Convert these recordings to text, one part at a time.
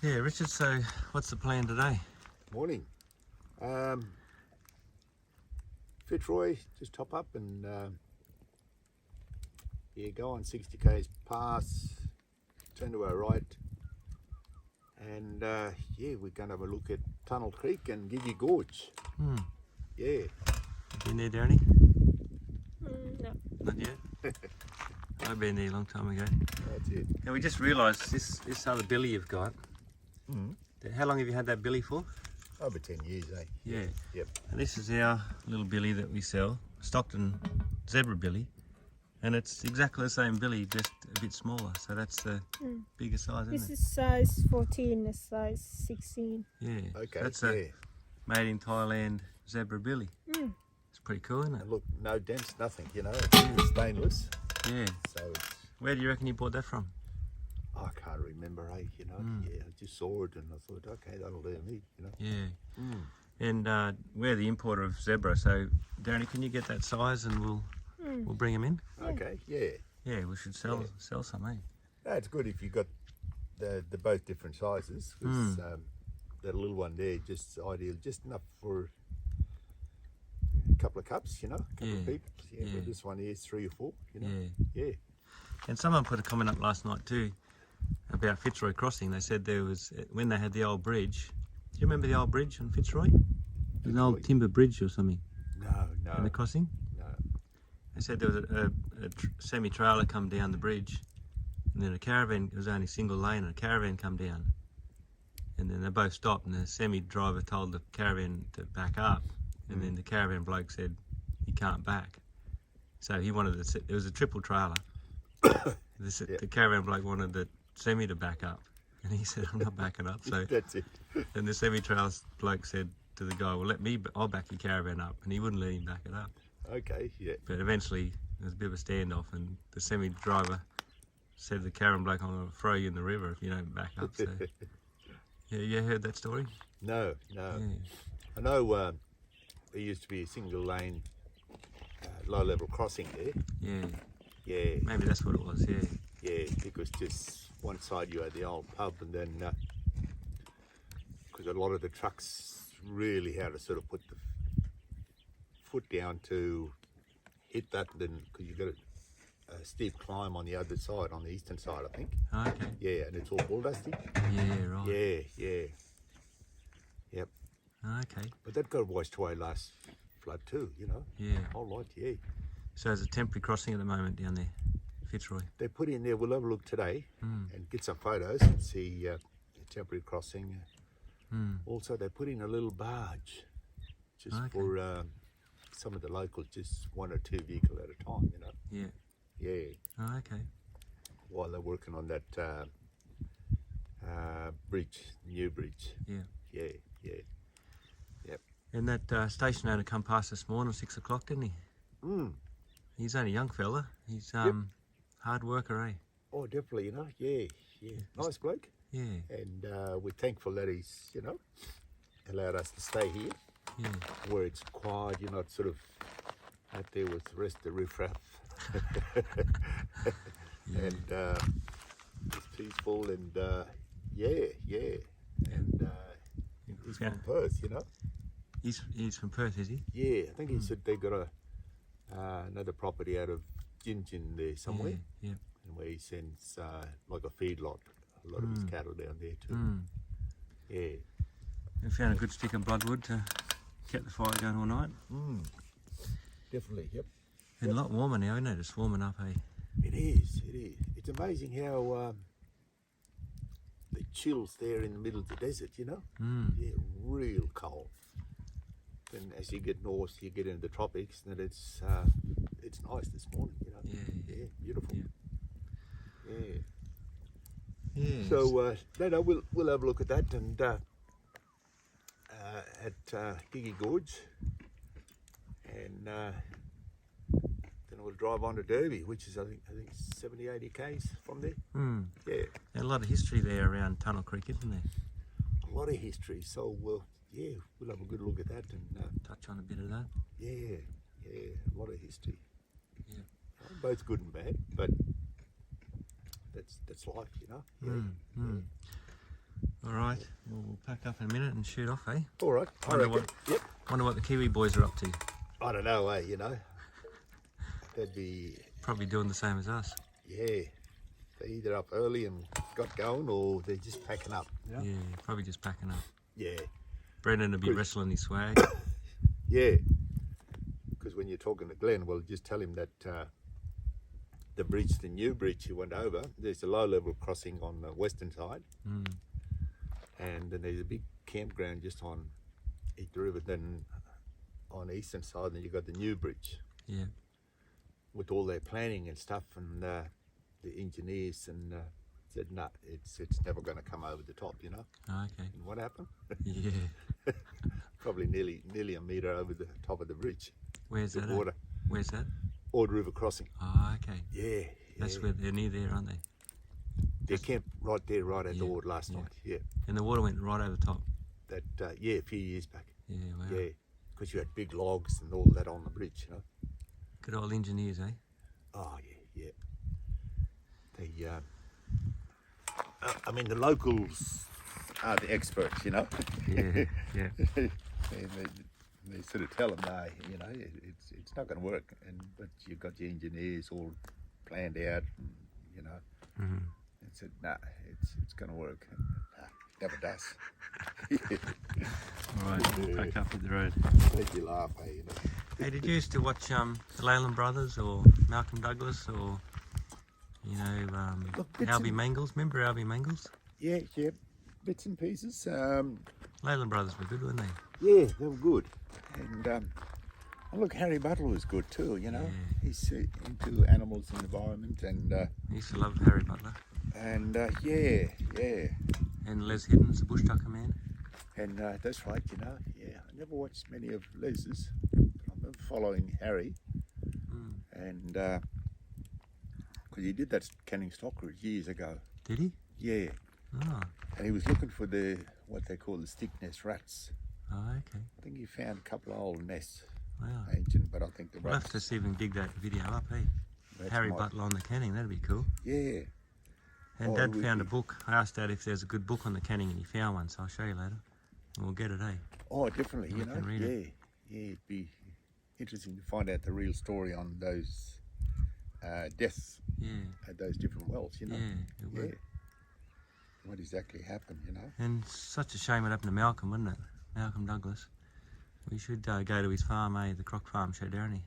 Yeah, Richard, so what's the plan today? Morning. Fitzroy, just top up and go on 60 k's pass, turn to our right, and we're going to have a look at Tunnel Creek and Gigi Gorge. Yeah. Have you been there, Danny? No. Not yet? I've been there a long time ago. That's it. And we just realised this other billy you've got, how long have you had that billy for? Over 10 years, eh? Yeah. Yep. And this is our little billy that we sell, Stockton zebra billy. And it's exactly the same billy, just a bit smaller. So that's the bigger size, isn't This it? is size 14, this size 16. Yeah. Okay, So that's a made in Thailand zebra billy. It's pretty cool, isn't it? And look, no dents, nothing, it's stainless. Yeah. So it's, Where do you reckon you bought that from? I can't remember, eh? Yeah, I just saw it and I thought, okay, that'll do me, Yeah. And we're the importer of zebra, so Darren, can you get that size and we'll bring them in? Okay, yeah. Yeah, we should sell some, eh? No, it's good if you've got the both different sizes, because that little one there, just ideal, just enough for a couple of cups, a couple of people. Yeah, but this one here is 3 or 4, Yeah. And someone put a comment up last night too about Fitzroy crossing. They said there was, when they had the old bridge, do you remember the old bridge on Fitzroy? It was an old timber bridge or something. No. In the crossing? No. They said there was a semi-trailer come down the bridge, and then a caravan, it was only single lane, and a caravan come down. And then they both stopped, and the semi-driver told the caravan to back up, and then the caravan bloke said, he can't back. So he wanted, it was a triple trailer. The caravan bloke wanted the semi to back up, and he said, I'm not backing up. So That's it. then the semi-trailer bloke said to the guy, well, I'll back your caravan up, and he wouldn't let him back it up. Okay, yeah. But eventually there was a bit of a standoff, and the semi-driver said to the caravan bloke, I'm going to throw you in the river if you don't back up. So yeah, you heard that story? No. Yeah. I know there used to be a single lane low-level crossing there. Yeah. Yeah. Maybe that's what it was, yeah. Yeah, because just one side you had the old pub, and then because a lot of the trucks really had to sort of put the foot down to hit that, then because you got a steep climb on the other side, on the eastern side, I think. Okay. Yeah, and it's all bull dusty. Yeah, right. Yeah. Yep. Okay. But that got washed away last flood too, Yeah. a whole lot, yeah. So there's a temporary crossing at the moment down there, Fitzroy. They put in there, we'll have a look today and get some photos and see the temporary crossing. Also, they put in a little barge just for some of the locals, just 1 or 2 vehicles at a time, Yeah. Yeah, Okay. while they're working on that bridge, new bridge. Yeah. Yeah. Yep. And that station owner come past this morning at 6 o'clock, didn't he? He's only a young fella. He's hard worker, eh? Oh, definitely, yeah. Nice bloke. Yeah. And we're thankful that he's, allowed us to stay here. Yeah. Where it's quiet, you're not sort of out there with the rest of the riffraff. And it's peaceful and yeah. And he's from Perth, He's from Perth, is he? Yeah, I think he said they got another property out of Gin there somewhere. Yeah. And where he sends like a feedlot, a lot of his cattle down there too. Yeah. We found a good stick of bloodwood to keep the fire going all night. Definitely, yep. And a lot warmer now, isn't it? It's warming up, eh? It is. It's amazing how the chills there in the middle of the desert, Yeah, real cold. Then as you get north, you get into the tropics, and it's nice this morning, Yeah, beautiful. Yeah. So no, we'll have a look at that and at Gigi Gorge, and then we'll drive on to Derby, which is I think 70-80 k's from there. Yeah, And a lot of history there around Tunnel Creek, isn't there? a lot of history. So we'll have a good look at that and Touch on a bit of that. yeah, a lot of history. Yeah. Both good and bad, but that's life, All All right, we'll pack up in a minute and shoot off, eh? All right. I Wonder reckon. Yep. Wonder what the Kiwi boys are up to. I don't know, you know. They'd be, Probably doing the same as us. yeah, they're either up early and got going or they're just packing up. You know? Yeah, probably just packing up. Yeah. Brendan will be Good. wrestling his swag. Yeah. Because when you're talking to Glenn, well, just tell him that the bridge, the new bridge you went over, there's a low-level crossing on the western side. Mm. And then there's a big campground just on the river. Then on the eastern side, then you got the new bridge. Yeah. With all their planning and stuff, and the engineers and said, no, it's never going to come over the top, you know. Oh, okay. And what happened? Yeah. Probably nearly a metre over the top of the bridge. Where's The that? water. Where's that? Ord River crossing. Oh, okay. Yeah. That's yeah. where they're near there, aren't they? They camped right there, right at the Yeah, Ord last yeah. night. Yeah. And the water went right over the top. That yeah, a few years back. Yeah, wow. Yeah. Because you had big logs and all that on the bridge, you know. Good old engineers, eh? Oh yeah, yeah. They, I mean, the locals are the experts, you know. Yeah, yeah. They sort of tell them, no, you know, it's not going to work. But you've got your engineers all planned out, and, you know. Mm-hmm. And said, nah, it's going to work. And, nah, it never does. All right, back up at the road. Make you laugh, eh? You know. Hey, did you used to watch the Leyland Brothers or Malcolm Douglas or, you know, Look, bits Albie and- Mangles? Remember Albie Mangles? Yeah, bits and pieces. Leyland Brothers were good, weren't they? Yeah, they were good. And look, Harry Butler was good too, you know. Yeah. He's into animals and environment and I used to love Harry Butler. yeah, yeah. And Les Hiddens, the bush tucker man. And that's right, you know. Yeah, I never watched many of Les's. I remember following Harry. Mm. And because he did that Canning Stockridge years ago. Did he? Yeah. Oh, And he was looking for what they call the stick nest rats. oh okay. I think he found a couple of old nests, Wow. ancient, but I think the We'll rats. have to see if we can dig that video up, eh? that's Harry my- Butler on the canning, that'd be cool. Yeah. And Oh, Dad it would found a be. book. I asked Dad if there's a good book on the canning and he found one, so I'll show you later. And we'll get it, eh? Oh, definitely. We You know. can read Yeah. it. Yeah. It'd be interesting to find out the real story on those deaths Yeah, at those different wells. You know. yeah, it would. What exactly happened? You know. And such a shame it happened to Malcolm, wasn't it? Malcolm Douglas. We should go to his farm, eh? The Croc Farm, Shadownie.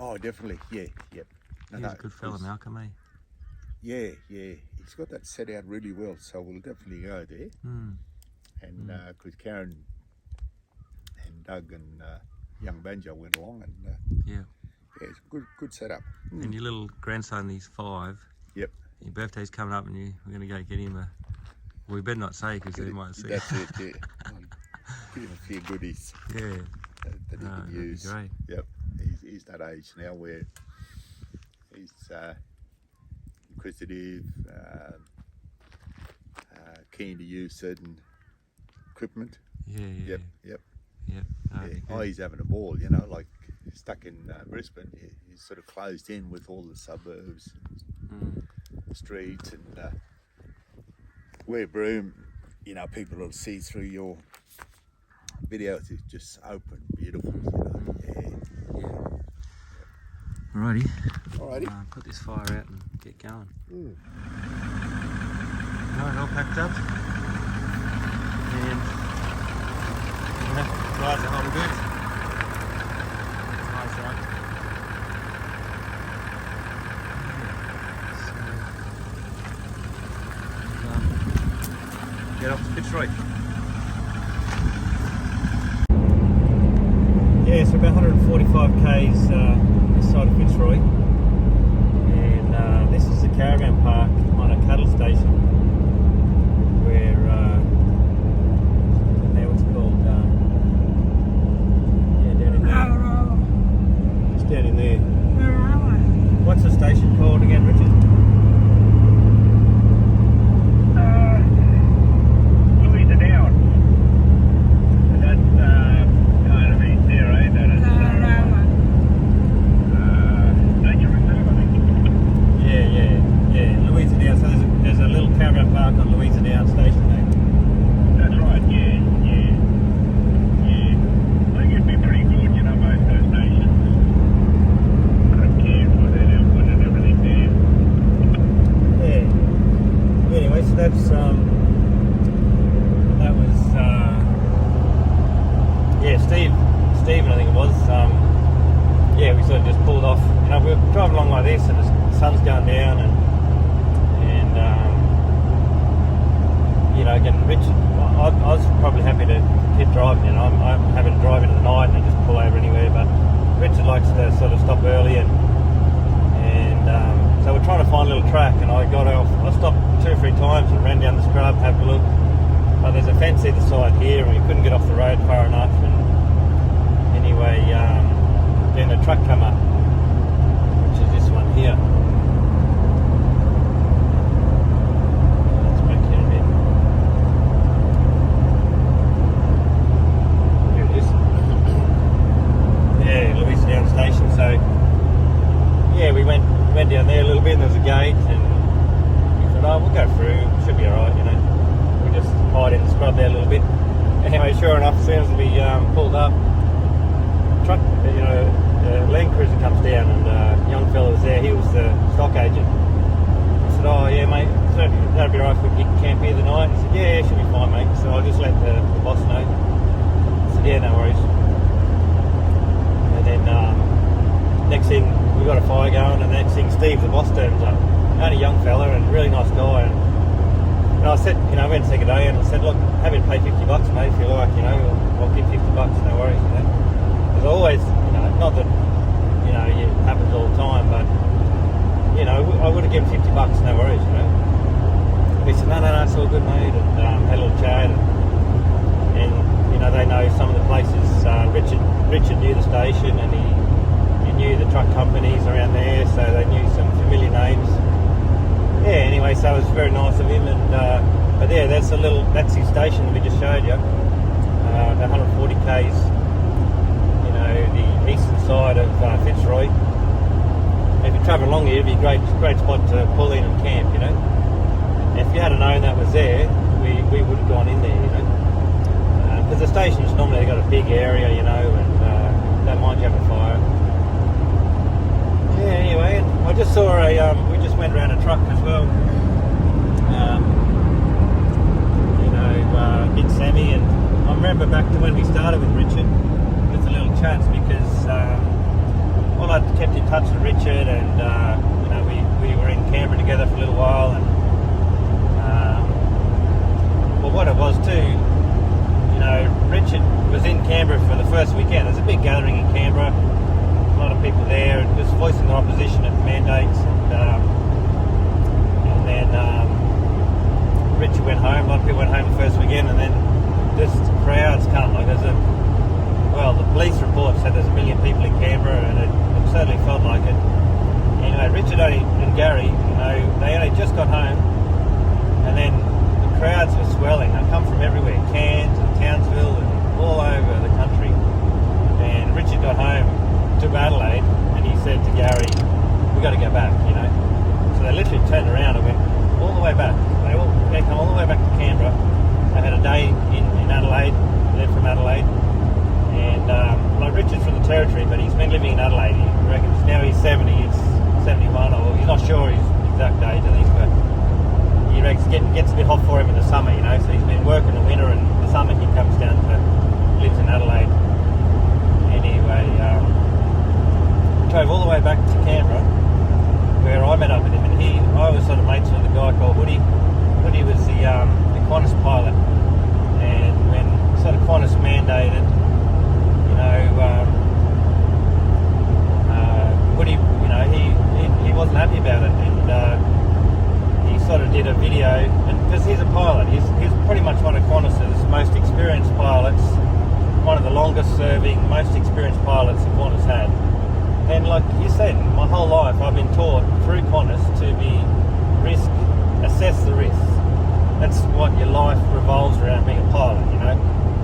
Oh, definitely. Yeah. Yep. He was a good fella, Malcolm, eh? Yeah. Yeah. He's got that set out really well, so we'll definitely go there. Mm. And because Karen and Doug and young Banjo went along, and Yeah. yeah, it's a good setup. And your little grandson, he's 5. Yep. Your birthday's coming up and we're going to go get him a... Well, we better not say because they might see. That's it. Yeah. Give him a few goodies Yeah. that he can that'd be use. great. Yep. He's that age now where he's inquisitive, keen to use certain equipment. Yeah, yeah. Yep. Yep. That'd be Yeah. good. Oh, he's having a ball, you know, like stuck in Brisbane. He's sort of closed in with all the suburbs, Mm. streets, and where Broome, you know, people will see through your videos. It's just open, beautiful, you know. Yeah. Alrighty. Alrighty. Put this fire out and get going. Mm. Alright, all packed up. And guys are holding good. Nice, right? So, get off to Fitzroy. Yeah, so about 145 k's this side of Fitzroy. And this is the caravan park on a cattle station where, I don't know what's it called, yeah, down in there. Just down in there. What's the station called again, Richard? Yeah, Louisa down. So there's a little caravan that was Stephen, I think it was. We sort of just pulled off. You know, we were driving along like this, and the sun's going down, and you know, again, Richard, I was probably happy to keep driving. You know, I'm happy to drive into the night and then just pull over anywhere. But Richard likes to sort of stop early, and so we're trying to find a little track, and I got off. I stopped 2 or 3 times and ran down the scrub, have a look. But there's a fence either side here, and we couldn't get off the road far enough. And anyway, then a truck come up, which is this one here. Let's back here a bit. Here it is. Yeah, Louisiana Station. So yeah, we went down there a little bit, and there was a gate, and we thought, oh, we'll go through, should be alright, you know. We just hide in the scrub there a little bit. Anyway, sure enough, as soon as we pulled up, truck, you know, Land Cruiser comes down, and young fella was there. He was the stock agent. I said, oh yeah, mate, so that'd be right if we could camp here the night. He said, yeah, should be fine, mate. So I just let the boss know. I said, yeah, no worries. And then next thing, we got a fire going, and the next thing, Steve, the boss, turns up. Only young fella and really nice guy. And I said, you know, I went second day, and I said, look, happy to pay $50, mate, if you like, you know, I'll give $50, no worries, you know. There's always, you know, not that, you know, it happens all the time, but, you know, I would have given $50, no worries, you know. But he said, no, it's all good, mate, and had a little chat, and you know, they know some of the places. Richard knew the station, and he knew the truck companies around there, so they knew some familiar names. Yeah, anyway, so it was very nice of him, and but yeah, that's his station that we just showed you, about 140 k's, you know, the eastern side of Fitzroy. If you travel along here, it'd be a great spot to pull in and camp, you know. If you had known that was there, we would have gone in there, you know, because the station's normally got a big area, you know, and don't mind you having a fire. Yeah, anyway, I just saw we just went around a truck as well, you know, Big Sammy, and I remember back to when we started with Richard, with the little chats, because, well, I kept in touch with Richard, and, you know, we were in Canberra together for a little while, and, well, what it was too, you know, Richard was in Canberra for the first weekend. There's a big gathering in Canberra, a lot of people there, and just voicing their opposition at the mandates, and then Richard went home. A lot of people went home the first weekend, and then just crowds come. Like the police report said there's 1 million people in Canberra, and it certainly felt like it. Anyway, Richard and Gary, you know, they only just got home, and then the crowds were swelling. They come from everywhere, Cairns and Townsville and all over the country. And Richard got home to Adelaide, and he said to Gary, we got to go back, you know. So they literally turned around and went all the way back. They come all the way back to Canberra. They had a day in Adelaide, then from Adelaide. And like Richard's from the Territory, but he's been living in Adelaide. He reckons now he's 70, he's 71, or he's not sure his exact age, I think, but he reckons it gets a bit hot for him in the summer, you know, so he's been working the winter, and the summer he comes down to, lives in Adelaide. Anyway, drove all the way back to Canberra, where I met up with him, and I was sort of mates with a guy called Woody. Woody was the Qantas pilot, and when sort of Qantas mandated, you know, Woody, you know, he wasn't happy about it, and he sort of did a video, and because he's a pilot, he's pretty much one of Qantas's most experienced pilots, one of the longest serving, most experienced pilots that Qantas had. And like you said, my whole life I've been taught through Qantas to assess the risks. That's what your life revolves around, being a pilot, you know.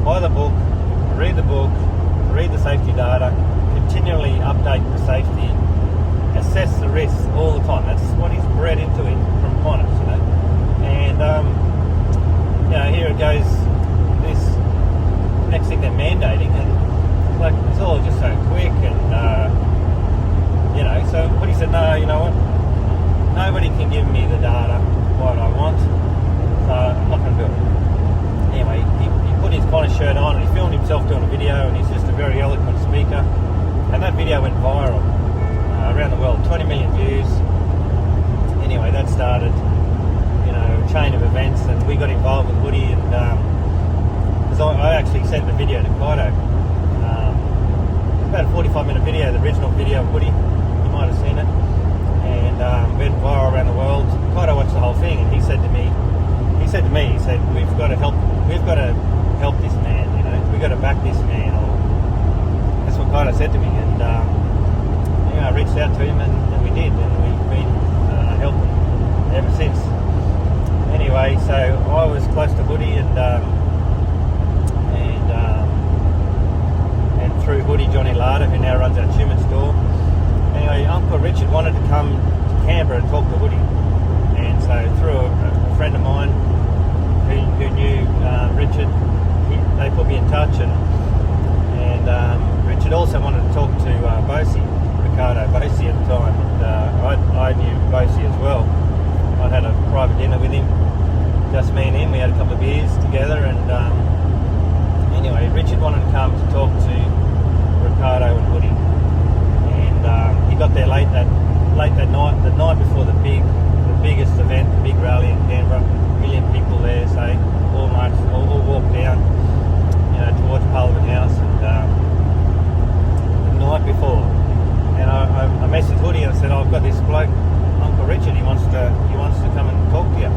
Buy the book, read the safety data, continually update the safety, assess the risks all the time. That's what he's bred into it from Qantas, you know. And you know, here it goes, this next thing they're mandating, and it's all just so quick, and you know, so Woody said, no, you know what, nobody can give me the data what I want, video went viral around the world, 20 million views. Anyway, that started, you know, a chain of events, and we got involved with Woody, and because I actually sent the video to Kaido. About a 45-minute video, the original video of Woody. You might have seen it, and went viral around the world. Kaido watched the whole thing, and he said to me, he said, we've got to help this man. You know, we've got to back this man. Or that's what Kaido said to me, and yeah, I reached out to him, and we did, and we've been helping ever since. Anyway, so I was close to Woody, and through Woody, Johnny Larder, who now runs our Tumen store. Anyway, Uncle Richard wanted to come to Canberra and talk to Woody, and so through a friend of mine who knew Richard, they put me in touch, and Richard also wanted to talk to Ricardo Bosi at the time, and I knew Bosi as well. I'd had a private dinner with him, just me and him. We had a couple of beers together, and anyway, Richard wanted to come to talk to Ricardo and Woody, and he got there late that night, the night before the biggest event, the big rally in Canberra. 1 million people there, say, all walked down, you know, towards Parliament House, and the night before, and I messaged Woody and I said, I've got this bloke, Uncle Richard, he wants to come and talk to you,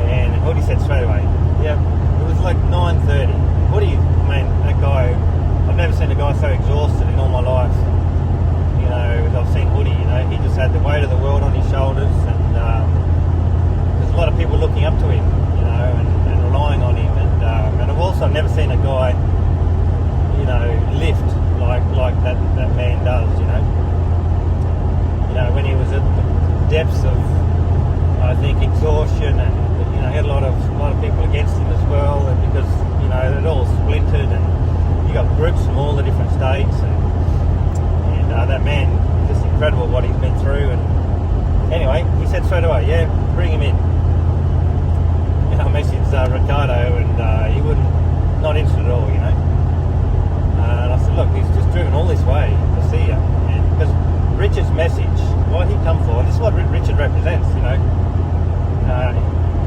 and Woody said straight away, yeah. It was like 9:30. Woody, man, that guy, I've never seen a guy so exhausted in all my life. You know, I've seen Woody, you know, he just had the weight of the world on his shoulders, and there's a lot of people looking up to him, you know, and relying on him, and I've also never seen a guy, you know, lift like that man does, you know. You know, when he was at the depths of, I think, exhaustion, and you know, he had a lot of people against him as well, and because, you know, it all splintered, and you got groups from all the different states, and that man, just incredible what he's been through. And anyway, he said straight away, yeah, bring him in. And I messaged Ricardo, and he wouldn't, not interested at all, you know. And I said, look, he's just driven all this way to see you, and because Richard's message, what he come for, and this is what Richard represents, you know.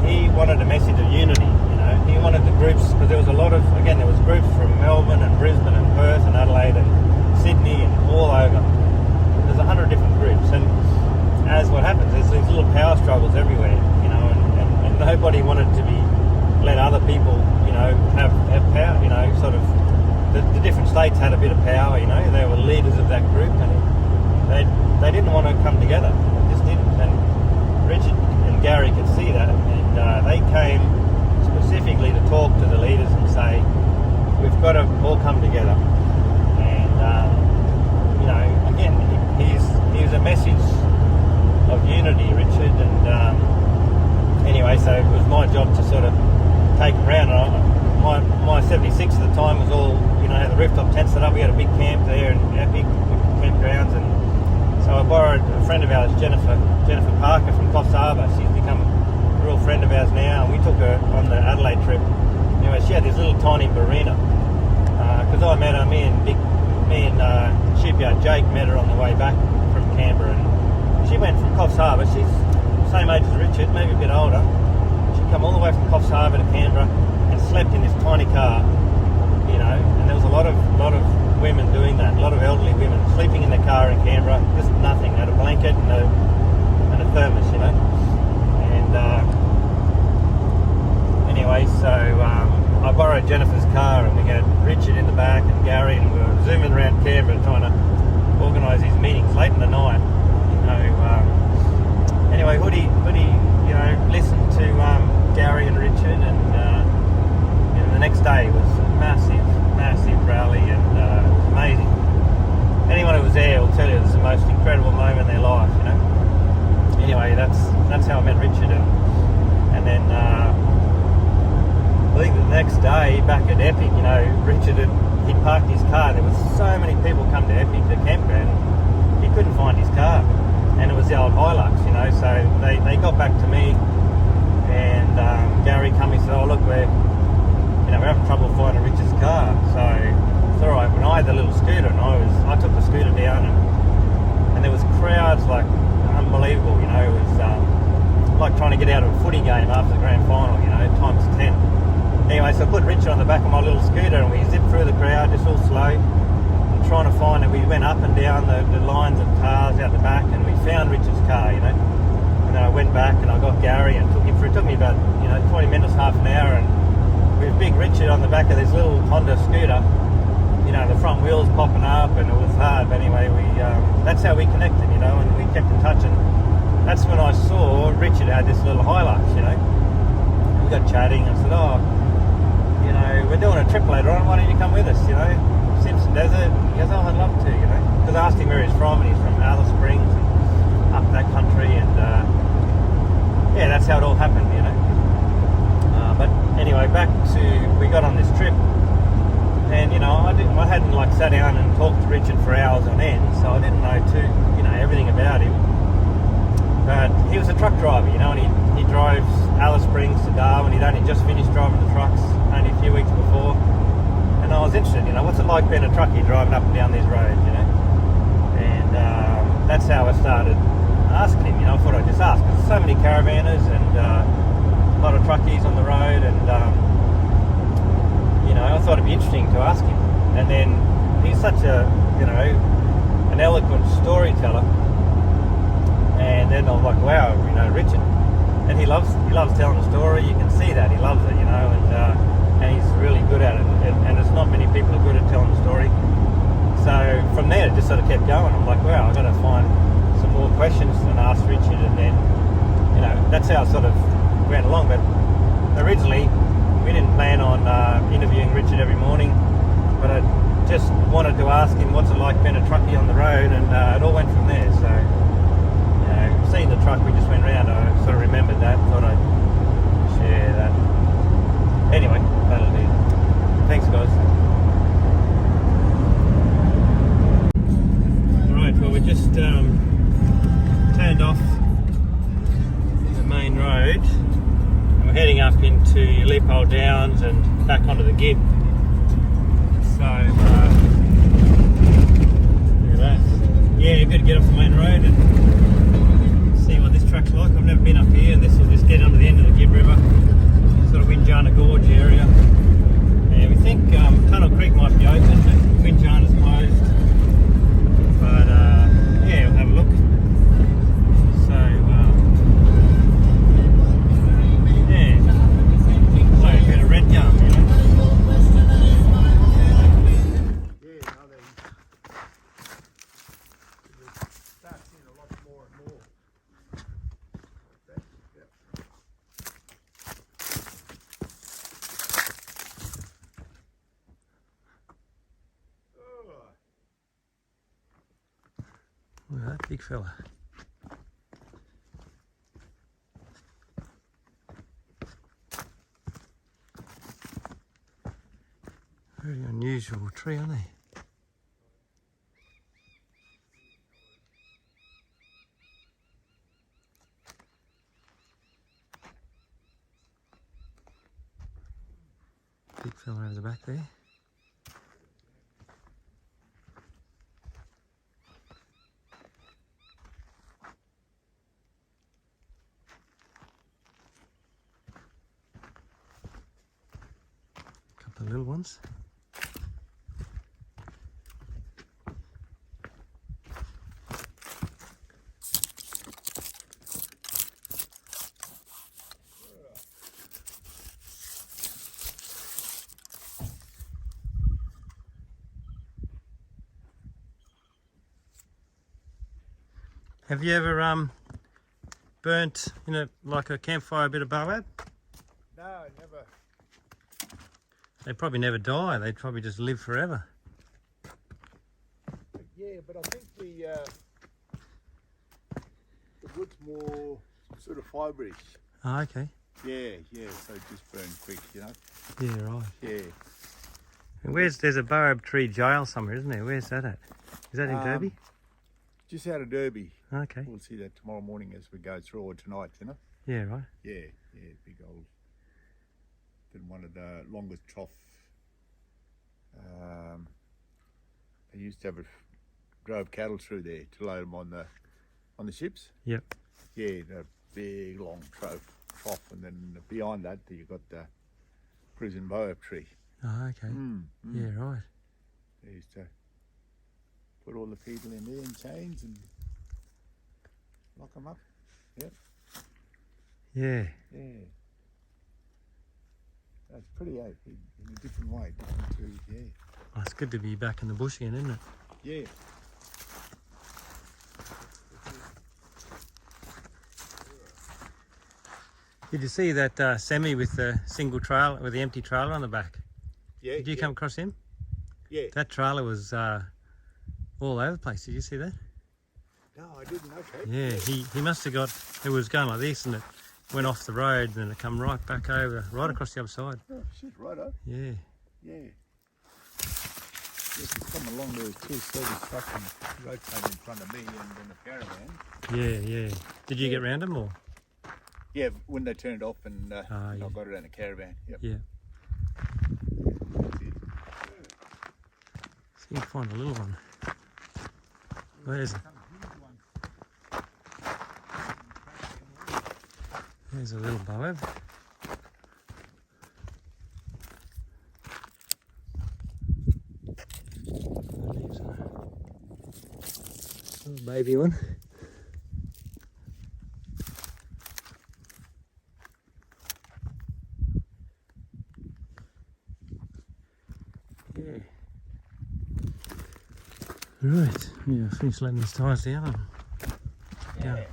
He wanted a message of unity, you know. He wanted the groups, because there was a lot of, again, there was groups from Melbourne and Brisbane and Perth and Adelaide and Sydney and all over. There's 100 different groups, and as what happens, there's these little power struggles everywhere, you know, and nobody wanted to be, let other people, you know, have power, you know, sort of, the different states had a bit of power, you know, they were leaders of that group, and they didn't want to come together, they just didn't, and Richard and Gary could see that, and they came specifically to talk to the leaders and say, we've got to all come together. And you know, again, he's a message of unity, Richard, and anyway, so it was my job to sort of take him around. And my 76 at the time was all, you know, had the rooftop tent set up. We had a big camp there in our big campgrounds, and so I borrowed a friend of ours, Jennifer Parker from Coffs Harbour. She's become a real friend of ours now, and we took her on the Adelaide trip. Anyway, she had this little tiny marina, because I met her, me and Shipyard Jake met her on the way back from Canberra, and she went from Coffs Harbour. She's the same age as Richard, maybe a bit older. She come all the way from Coffs Harbour to Canberra and slept in this tiny car, you know, and there was a lot of women doing that, a lot of elderly women sleeping in the car in Canberra, just nothing, had a blanket and a thermos, you know. And anyway, so I borrowed Jennifer's car, and we had Richard in the back and Gary, and we were zooming around Canberra trying to organise these meetings late in the night, you know. Anyway, Woody, you know, listened to Gary and Richard, and you know, the next day was a massive rally, and it was amazing. Anyone who was there will tell you it was the most incredible moment in their life, you know. Anyway, that's how I met Richard, and then I think the next day back at Epic, you know, Richard he parked his car. There was so many people come to Epic, the campground. He couldn't find his car, and it was the old Hilux, you know. So they got back to me, and Gary come and said, "Oh look, we're having trouble finding Richard's car." So it's all right. When I had the little scooter, and I took the scooter down the lines of cars out the back, and we found Richard's car, you know. And then I went back and I got Gary and took him through. It took me about 20 minutes, half an hour, and with big Richard on the back of this little Honda scooter, the front wheels popping up, and it was hard. But anyway, that's how we connected, and we kept in touch. And that's when I saw Richard had this little Hilux, We got chatting and said, we're doing a trip later on, why don't you come with us, Simpson Desert. He goes, I'd love to, Because I asked him where he's from, and he's from Alice Springs and up that country, and yeah, that's how it all happened, But anyway, we got on this trip, and I hadn't sat down and talked to Richard for hours on end, so I didn't know everything about him. But he was a truck driver, and he drives Alice Springs to Darwin. He'd only just finished driving the trucks only a few weeks before, and I was interested, what's it like being a truckie driving up and down these roads, and that's how I started asking him. I thought I'd just ask, because there's so many caravanners and a lot of truckies on the road, and I thought it'd be interesting to ask him. And then he's such an eloquent storyteller, and then I was like, wow, Richard, and he loves telling a story. You can see that he loves it, and he's really good at it, and there's not many people who are good at telling a story. So from there it just sort of kept going. I'm like, wow, I've got to find some more questions and ask Richard, and then that's how I sort of went along. But originally we didn't plan on interviewing Richard every morning, but I just wanted to ask him what's it like being a truckie on the road, and it all went from there. So seeing the truck we just went round, I sort of remembered that, thought I'd share that. Anyway, that'll do. Thanks, guys. Alright, well, we just turned off the main road, and we're heading up into Leopold Downs and back onto the Gib. So, look at that. Yeah, good to get off the main road and see what this track's like. I've never been up here, and this will just get onto the end of the Gib River, sort of Winjana Gorge area. And we think Tunnel Creek might be open, but Winjana's closed. But yeah, we'll have a look. So yeah, like a bit of red gum, Start seeing a lot more and more. Look at that big fella. Very unusual tree, aren't they? Big fella over the back there. Couple of little ones. Have you ever burnt like a campfire a bit of baobab? No, never. They probably never die. They probably just live forever. Yeah, but I think the wood's more sort of fibrous. Oh, okay. Yeah, so it just burns quick, Yeah, right. Yeah. And there's a baobab tree jail somewhere, isn't there? Where's that at? Is that in Derby? Just out of Derby. Okay. We'll see that tomorrow morning as we go through, or tonight, Yeah, right. Yeah, big old. Been one of the longest trough. They used to drove cattle through there to load them on the ships. Yep. Yeah, the big long trough, and then beyond that you got the prison baobab tree. Oh, okay. Yeah, right. They used to Put all the people in there in chains and lock them up. Yep. Yeah. Yeah. That's pretty, in a different way, different to, yeah. Oh, it's good to be back in the bush again, isn't it? Yeah. Did you see that semi with the single trailer, with the empty trailer on the back? Yeah. Did you come across him? Yeah. That trailer was all over the place. Did you see that? No, I didn't. Okay. Yeah, he must have got, it was going like this and it went off the road and then it come right back over, right across the other side. Oh, shit, righto. Yeah. Yeah. Yes, it's come along. There was two service trucks and rotating in front of me and then a caravan. Yeah, yeah. Did you get round them or? Yeah, when they turned it off and yeah. I got it in a caravan. Yep. Yeah. That's it. See if you can find a little one. Where is it? There's a little boab. Little baby one. Yeah. Right, yeah, finish letting these tyres down. Yeah.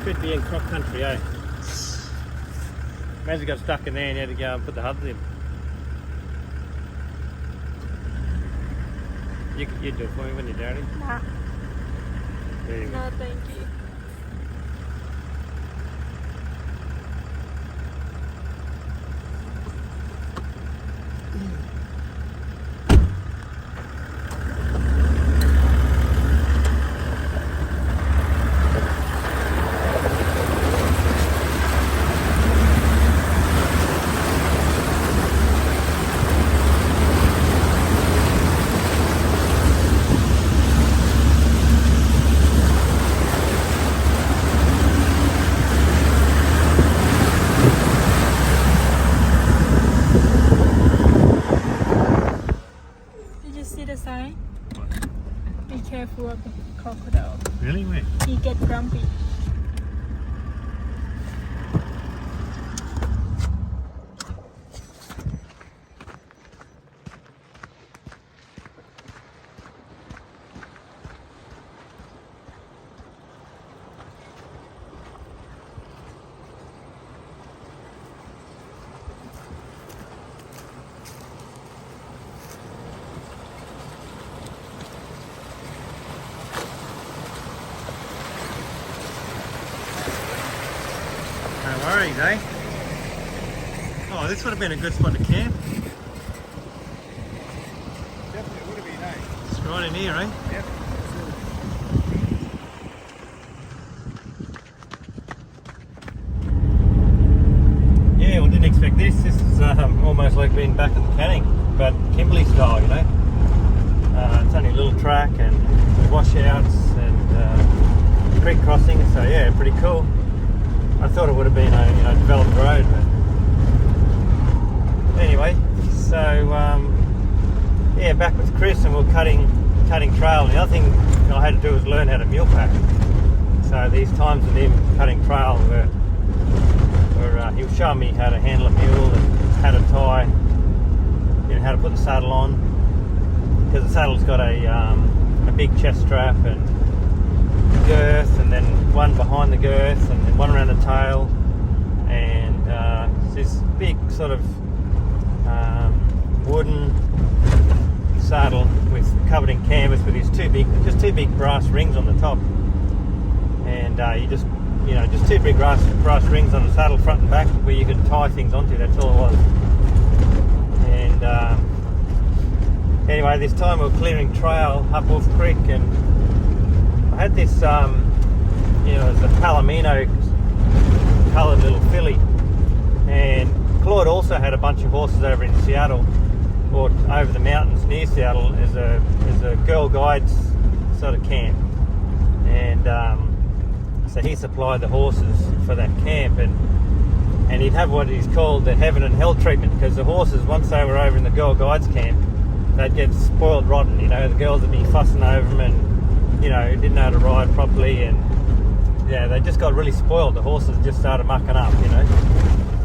Could be in crop country, eh? Imagine got stuck in there and you had to go and put the hubs in. You'd do it for me when you're dirty? Nah. There you go. No, thank you. Sign? Be careful of the crocodile. Really? Where? He get grumpy. No worries, eh? Oh, this would have been a good spot to camp. Definitely would have been, eh? It's right in here, eh? Yep. Yeah, well, didn't expect this. This is almost like being back in the canning, but Kimberley style, you know. It's only a little track and washouts and creek crossing, so yeah, pretty cool. I thought it would have been a developed road, but anyway. So yeah, back with Chris, and we're cutting trail. And the other thing I had to do was learn how to mule pack. So these times with him cutting trail were he was showing me how to handle a mule and how to tie, how to put the saddle on, because the saddle's got a big chest strap and girth, and then one behind the girth, and then one around the tail, and it's this big sort of wooden saddle covered in canvas with these two big brass rings on the top, and you just two big brass rings on the saddle front and back where you can tie things onto. That's all it was. And anyway, this time we were clearing trail up Wolf Creek, and I had this, it's a Palomino coloured little filly, and Claude also had a bunch of horses over in Seattle, or over the mountains near Seattle, as a Girl Guides sort of camp, and so he supplied the horses for that camp, and and he'd have what is called the heaven and hell treatment, because the horses, once they were over in the Girl Guides camp, they'd get spoiled rotten. You know, the girls would be fussing over them, and you know, didn't know how to ride properly, and yeah, they just got really spoiled. The horses just started mucking up, you know,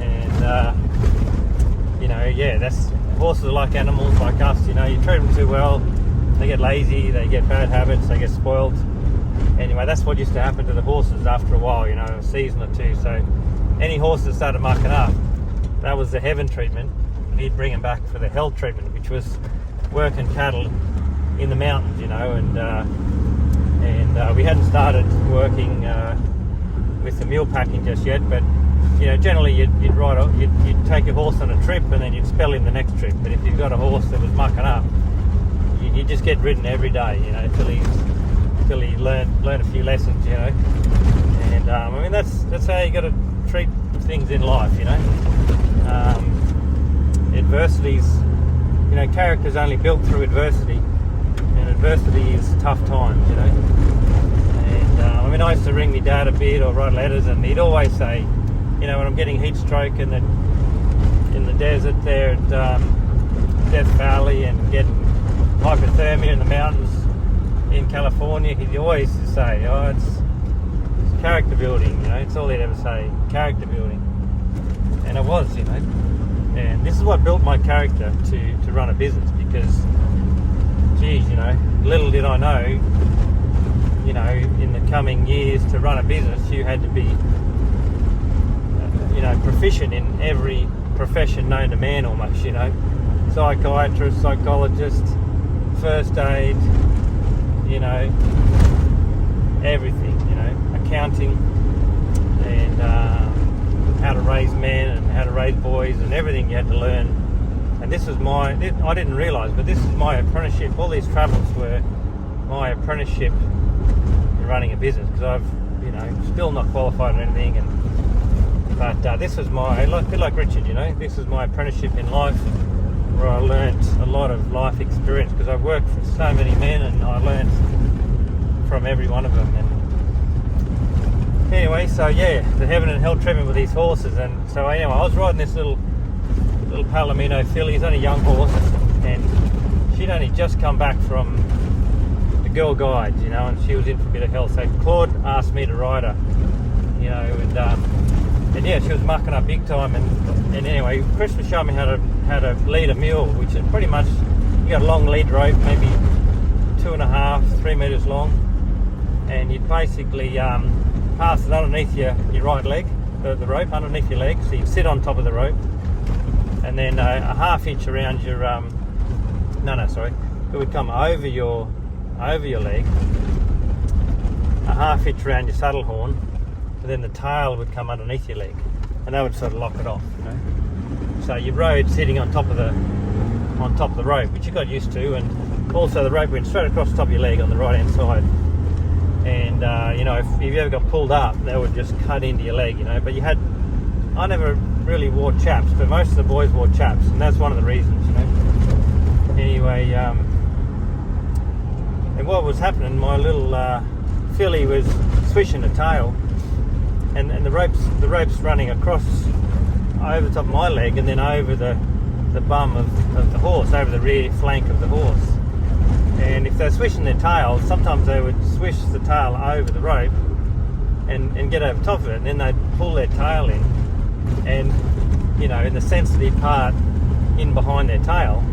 and you know, yeah, that's horses are like animals like us. You know, you treat them too well, they get lazy, they get bad habits, they get spoiled. Anyway, that's what used to happen to the horses after a while, you know, a season or two. So any horse that started mucking up, that was the heaven treatment. He'd bring them back for the hell treatment, which was working cattle in the mountains, you know, and we hadn't started working with the mule packing just yet, but you know, generally you'd take your horse on a trip and then you'd spell in the next trip. But if you've got a horse that was mucking up, you just get ridden every day, you know, till he learn a few lessons, you know. And I mean, that's how you got to treat things in life, you know. Adversities, you know, character's only built through adversity, and adversity is tough times, you know. And I mean, I used to ring my dad a bit or write letters, and he'd always say, you know, when I'm getting heat stroke in the desert there at Death Valley and getting hypothermia in the mountains in California, he'd always say, oh, it's character building, you know. It's all he'd ever say, character building. And it was, you know. And this is what built my character to run a business, because, geez, you know, little did I know, you know, in the coming years to run a business, you had to be, you know, proficient in every profession known to man almost, you know. Psychiatrist, psychologist, first aid, you know, everything, you know, accounting, and how to raise men and how to raise boys and everything you had to learn. And this was I didn't realise, but this is my apprenticeship. All these travels were my apprenticeship in running a business, because I've, you know, still not qualified or anything. But this was a bit like Richard, you know, this was my apprenticeship in life, where I learnt a lot of life experience, because I've worked for so many men and I learnt from every one of them. And anyway, so yeah, the heaven and hell treatment with these horses. And so anyway, I was riding this little Palomino filly. He's only a young horse, and she'd only just come back from the Girl Guides, you know, and she was in for a bit of hell. So Claude asked me to ride her, you know, and yeah, she was mucking up big time. And anyway, Chris was showing me how to lead a mule, which is pretty much, you got a long lead rope, maybe 2.5, 3 meters long, and you'd basically pass it underneath your right leg, the rope underneath your leg, so you'd sit on top of the rope, and then a half inch around your it would come over your leg, a half inch around your saddle horn, and then the tail would come underneath your leg, and that would sort of lock it off, you know. So you rode sitting on top of the rope, which you got used to, and also the rope went straight across the top of your leg on the right hand side. And you know, if you ever got pulled up, that would just cut into your leg, you know. But I never really wore chaps, but most of the boys wore chaps, and that's one of the reasons, you know. Anyway, and what was happening, my little filly was swishing the tail, and the ropes running across over the top of my leg, and then over the bum of the horse, over the rear flank of the horse. And if they're swishing their tail, sometimes they would swish the tail over the rope and get over top of it, and then they'd pull their tail in, and you know, in the sensitive part in behind their tail,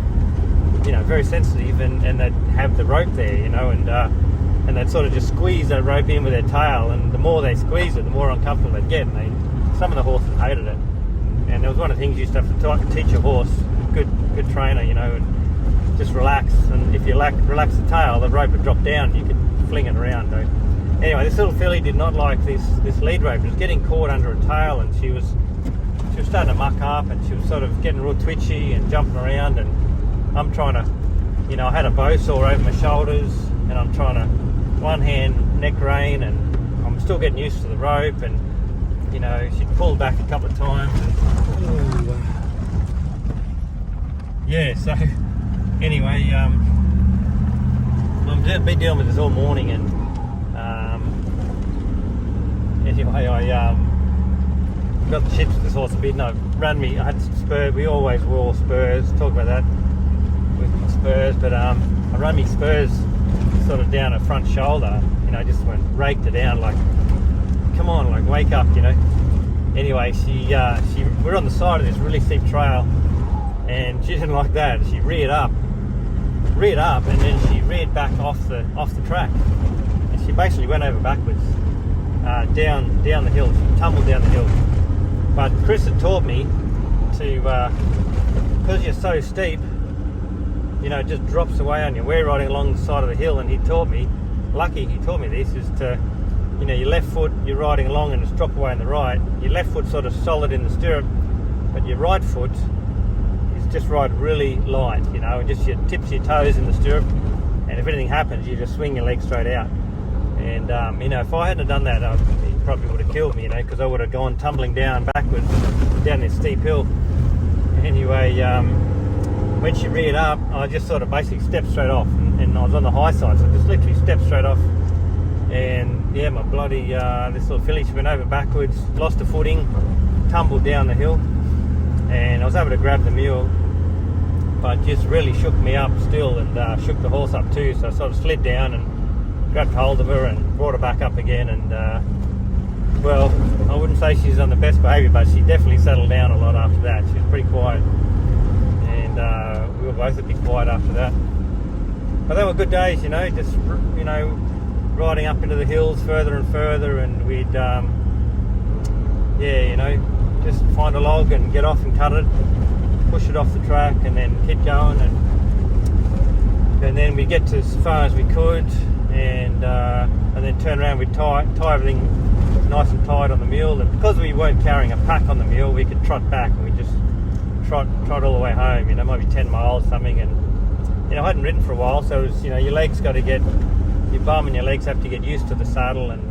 you know, very sensitive, and they'd have the rope there, you know, and they'd sort of just squeeze that rope in with their tail, and the more they squeeze it, the more uncomfortable they'd get, and some of the horses hated it. And it was one of the things you used to have to teach a horse, good trainer, you know, and just relax, and if you relax the tail, the rope would drop down, you could fling it around. Anyway, this little filly did not like this lead rope. It was getting caught under her tail, and she was starting to muck up, and she was sort of getting real twitchy and jumping around, and I'm trying to, you know, I had a bow saw over my shoulders, and I'm trying to one hand neck rein, and I'm still getting used to the rope, and you know, she'd pulled back a couple of times, and, yeah, so anyway, I've been dealing with this all morning, and anyway, got the shits with this horse a bit, and I had some spurs. We always wore spurs. Talk about that with my spurs, but I ran my spurs sort of down her front shoulder. You know, just went raked her down like, come on, like wake up, you know. Anyway, we're on the side of this really steep trail, and she didn't like that. She reared up, and then she reared back off the track, and she basically went over backwards down the hill. She tumbled down the hill. But Chris had taught me to, because you're so steep, you know, it just drops away on you. We're riding along the side of the hill, and he taught me this, is to, you know, your left foot, you're riding along and it's drop away on the right. Your left foot sort of solid in the stirrup, but your right foot is just ride really light, you know, and just your tips of your toes in the stirrup, and if anything happens, you just swing your leg straight out. And, you know, if I hadn't done that, he probably would have killed me, you know, because I would have gone tumbling down backwards down this steep hill. Anyway, when she reared up, I just sort of basically stepped straight off, and I was on the high side, so I just literally stepped straight off. And yeah, my bloody, this little filly, she went over backwards, lost her footing, tumbled down the hill, and I was able to grab the mule, but just really shook me up still, and shook the horse up too, so I sort of slid down and grabbed hold of her and brought her back up again. And well, I wouldn't say she's on the best behaviour, but she definitely settled down a lot after that. She was pretty quiet, and we were both a bit quiet after that. But they were good days, you know, just, you know, riding up into the hills further and further, and we'd yeah, you know, just find a log and get off and cut it, push it off the track, and then keep going, and then we get to as far as we could, and then turn around. We'd tie everything nice and tight on the mule, and because we weren't carrying a pack on the mule, we could trot back, and we just trot all the way home, you know, maybe 10 miles or something. And you know, I hadn't ridden for a while, so it was, you know, your legs got to get, your bum and your legs have to get used to the saddle, and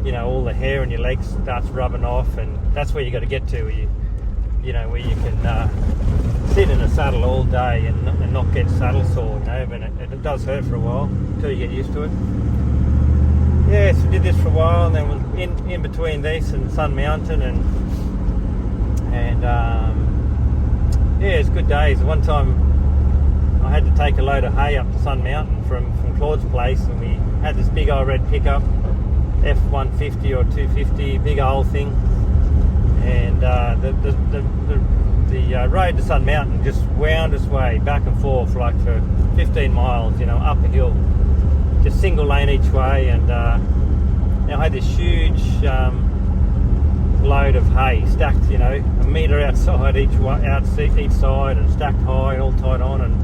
you know, all the hair in your legs starts rubbing off, and that's where you got to get to, where you know, where you can sit in a saddle all day and not get saddle sore, you know. But it does hurt for a while until you get used to it. Yeah, so we did this for a while, and then was in between this and Sun Mountain, and yeah, it's good days. One time I had to take a load of hay up to Sun Mountain from Claude's place, and we had this big old red pickup, F-150 or 250, big old thing, and the road to Sun Mountain just wound its way back and forth like for 15 miles, you know, up a hill, just single lane each way. And I had this huge load of hay stacked, you know, a metre outside each side, and stacked high, all tied on. And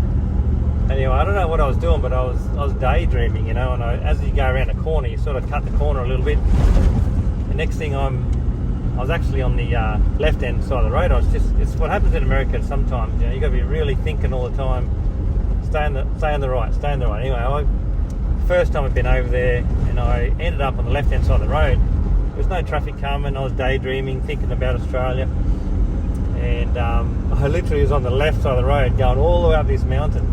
anyway, I don't know what I was doing, but I was daydreaming, you know. And as you go around a corner, you sort of cut the corner a little bit. The next thing I was actually on the left-hand side of the road. It's what happens in America sometimes, you know. You got to be really thinking all the time. Stay on the right. Anyway, first time I'd been over there, and I ended up on the left-hand side of the road. There was no traffic coming. I was daydreaming, thinking about Australia, and I literally was on the left side of the road, going all the way up this mountain.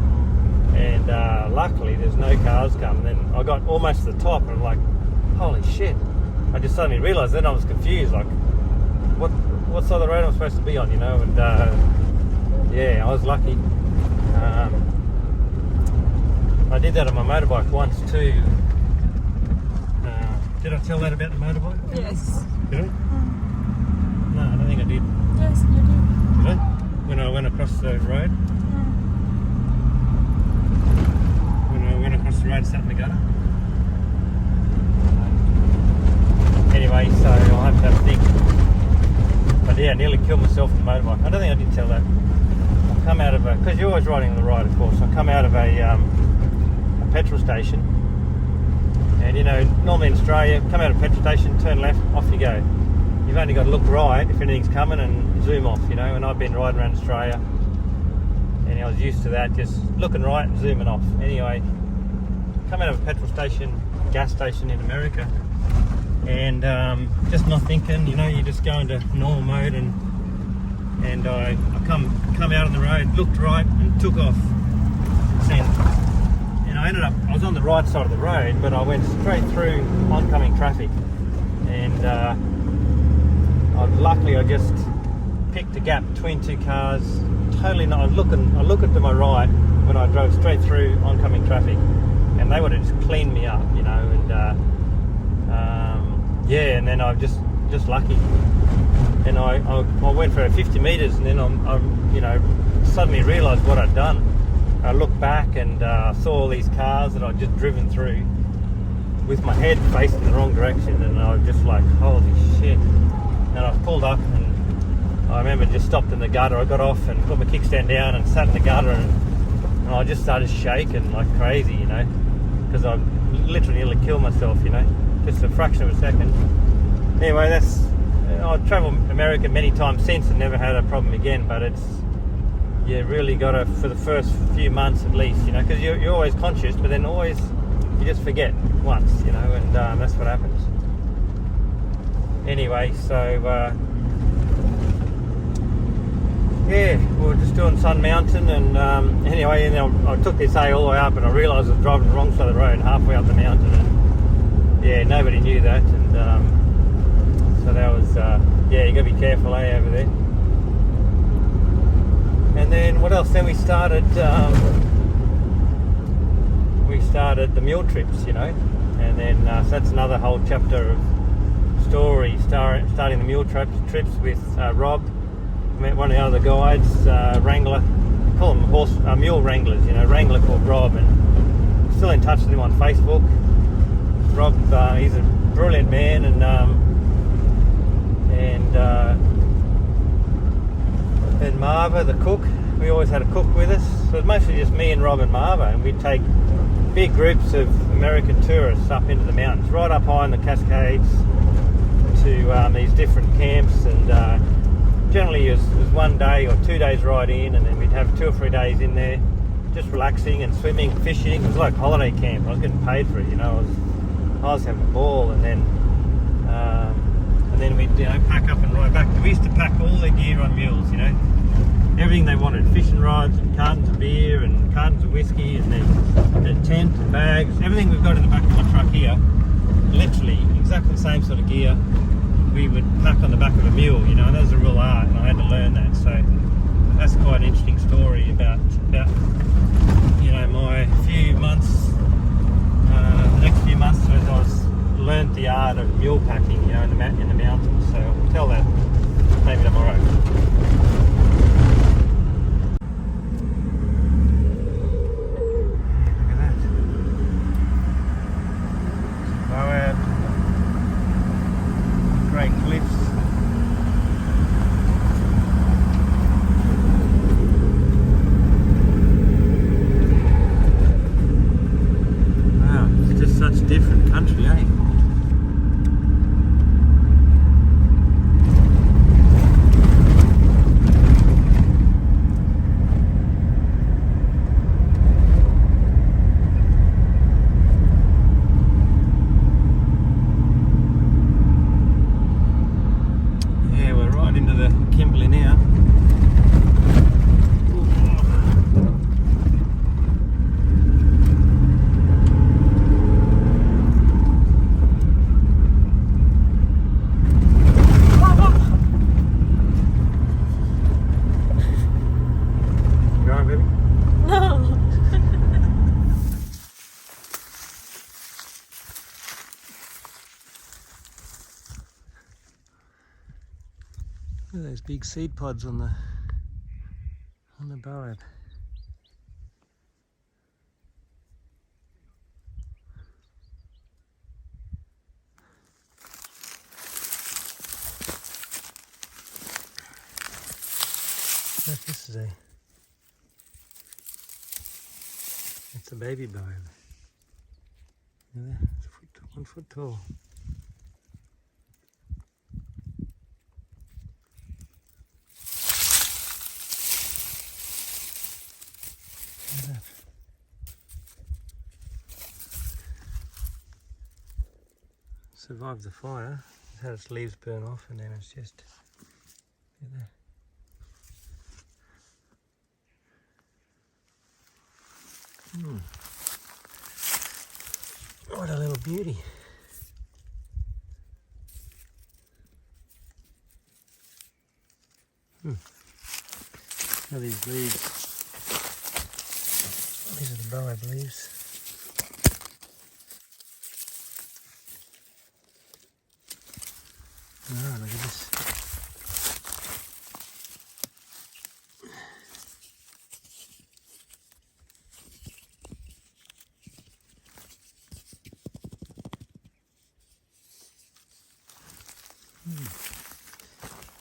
And luckily, there's no cars coming. Then I got almost to the top, and I'm like, holy shit! I just suddenly realised. Then I was confused, like, what side of the road am I supposed to be on, you know? And yeah, I was lucky. I did that on my motorbike once too. Did I tell that about the motorbike? Yes. Did I? No, I don't think I did. Yes, you did. Did I? When I went across the road? When I went across the road, sat in the gutter? Anyway, so I'll have to have a think. But yeah, I nearly killed myself on the motorbike. I don't think I did tell that. I come out of because you're always riding on the right, of course. I come out of a petrol station, and you know, normally in Australia, come out of a petrol station, turn left, off you go. You've only got to look right if anything's coming and zoom off, you know. And I've been riding around Australia, and I was used to that, just looking right and zooming off. Anyway, come out of a petrol station, gas station in America, and just not thinking, you know, you just go into normal mode, and I come out on the road, looked right, and took off. And I was on the right side of the road, but I went straight through oncoming traffic, and I luckily I just picked a gap between two cars. Totally not. I look to my right when I drove straight through oncoming traffic, and they would have just cleaned me up, you know. And yeah, and then I'm just lucky. And I went for 50 metres, and then I'm you know, suddenly realised what I'd done. I looked back and saw all these cars that I'd just driven through with my head facing the wrong direction, and I was just like, holy shit. And I pulled up, and I remember just stopped in the gutter. I got off and put my kickstand down and sat in the gutter, and I just started shaking like crazy, you know, because I literally nearly killed myself, you know, just a fraction of a second. Anyway, I've travelled America many times since and never had a problem again, but it's, you really got to, for the first few months at least, you know, because you're always conscious, but then always you just forget once, you know, and that's what happens. Anyway, so yeah, we were just doing Sun Mountain, and anyway, and I took this A all the way up, and I realised I was driving the wrong side of the road halfway up the mountain, and yeah, nobody knew that, and so that was yeah, you got to be careful, over there. And then what else? Then we started the mule trips, you know, and then so that's another whole chapter of story. Starting the mule trips with Rob. Met one of the other guides, wrangler. Call them mule wranglers, you know, wrangler called Rob, and still in touch with him on Facebook. Rob, he's a brilliant man, and Marva, the cook. We always had a cook with us, so it was mostly just me and Rob and Marva, and we'd take big groups of American tourists up into the mountains, right up high in the Cascades, to these different camps, and generally it was 1 day or 2 days ride in, and then we'd have 2 or 3 days in there just relaxing and swimming, fishing. It was like holiday camp. I was getting paid for it, you know. I was having a ball, and then we'd, you know, pack up and ride back. We used to pack all their gear on mules, you know, everything they wanted: fishing rods and cartons of beer and cartons of whiskey, and then a tent and bags. Everything we've got in the back of my truck here, literally exactly the same sort of gear, we would pack on the back of a mule, you know, and that was a real art, and I had to learn that. So that's quite an interesting story about you know, my few months, the next few months as I learned the art of mule packing, you know, in the mountains. So I'll tell that maybe tomorrow. Look at that. Moab. Great cliffs. Wow, it's just such different country, eh? Kimberley now. You alright, baby? No. Look at those big seed pods on the boab. This is it's a baby boab. Look at that, it's 1 foot tall. Survived the fire. It's had its leaves burn off, and then it's just, look at that. What a little beauty. Now these leaves. These are the baobab leaves. Oh, look at this.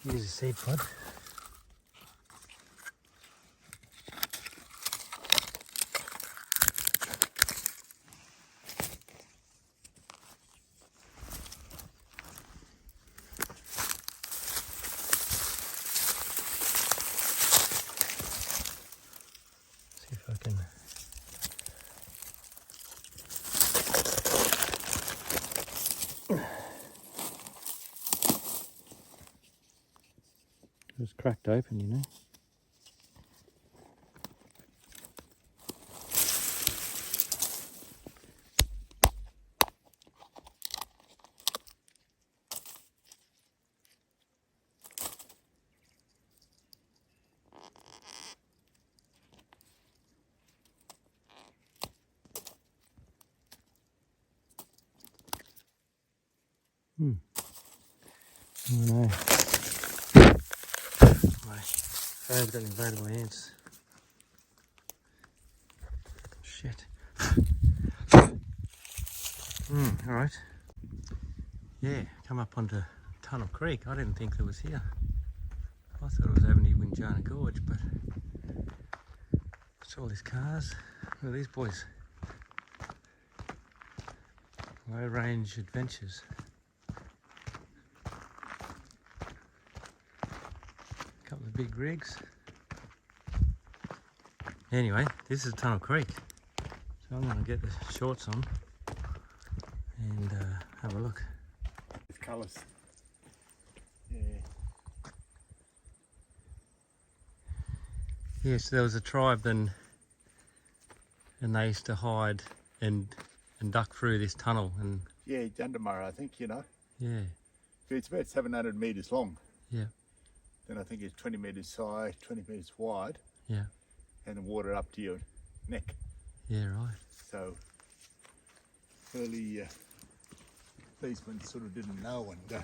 Here's a seed pod. See if I can. It was cracked open, you know. Oh no. My phone's got invaded by ants. Shit. Alright. Yeah, come up onto Tunnel Creek. I didn't think it was here. I thought it was over near Winjana Gorge, but it's all these cars. Look at these boys. Low range adventures. Couple of big rigs. Anyway, this is Tunnel Creek. So I'm going to get the shorts on and have a look. These colours. Yeah. Yes, there was a tribe then, and they used to hide and duck through this tunnel, and Yeah, Jundamurra, I think, you know. yeah, It's about 700 metres long. yeah, Then I think it's 20 metres high, 20 metres wide, yeah, and the water up to your neck. yeah, right. So early policemen sort of didn't know, and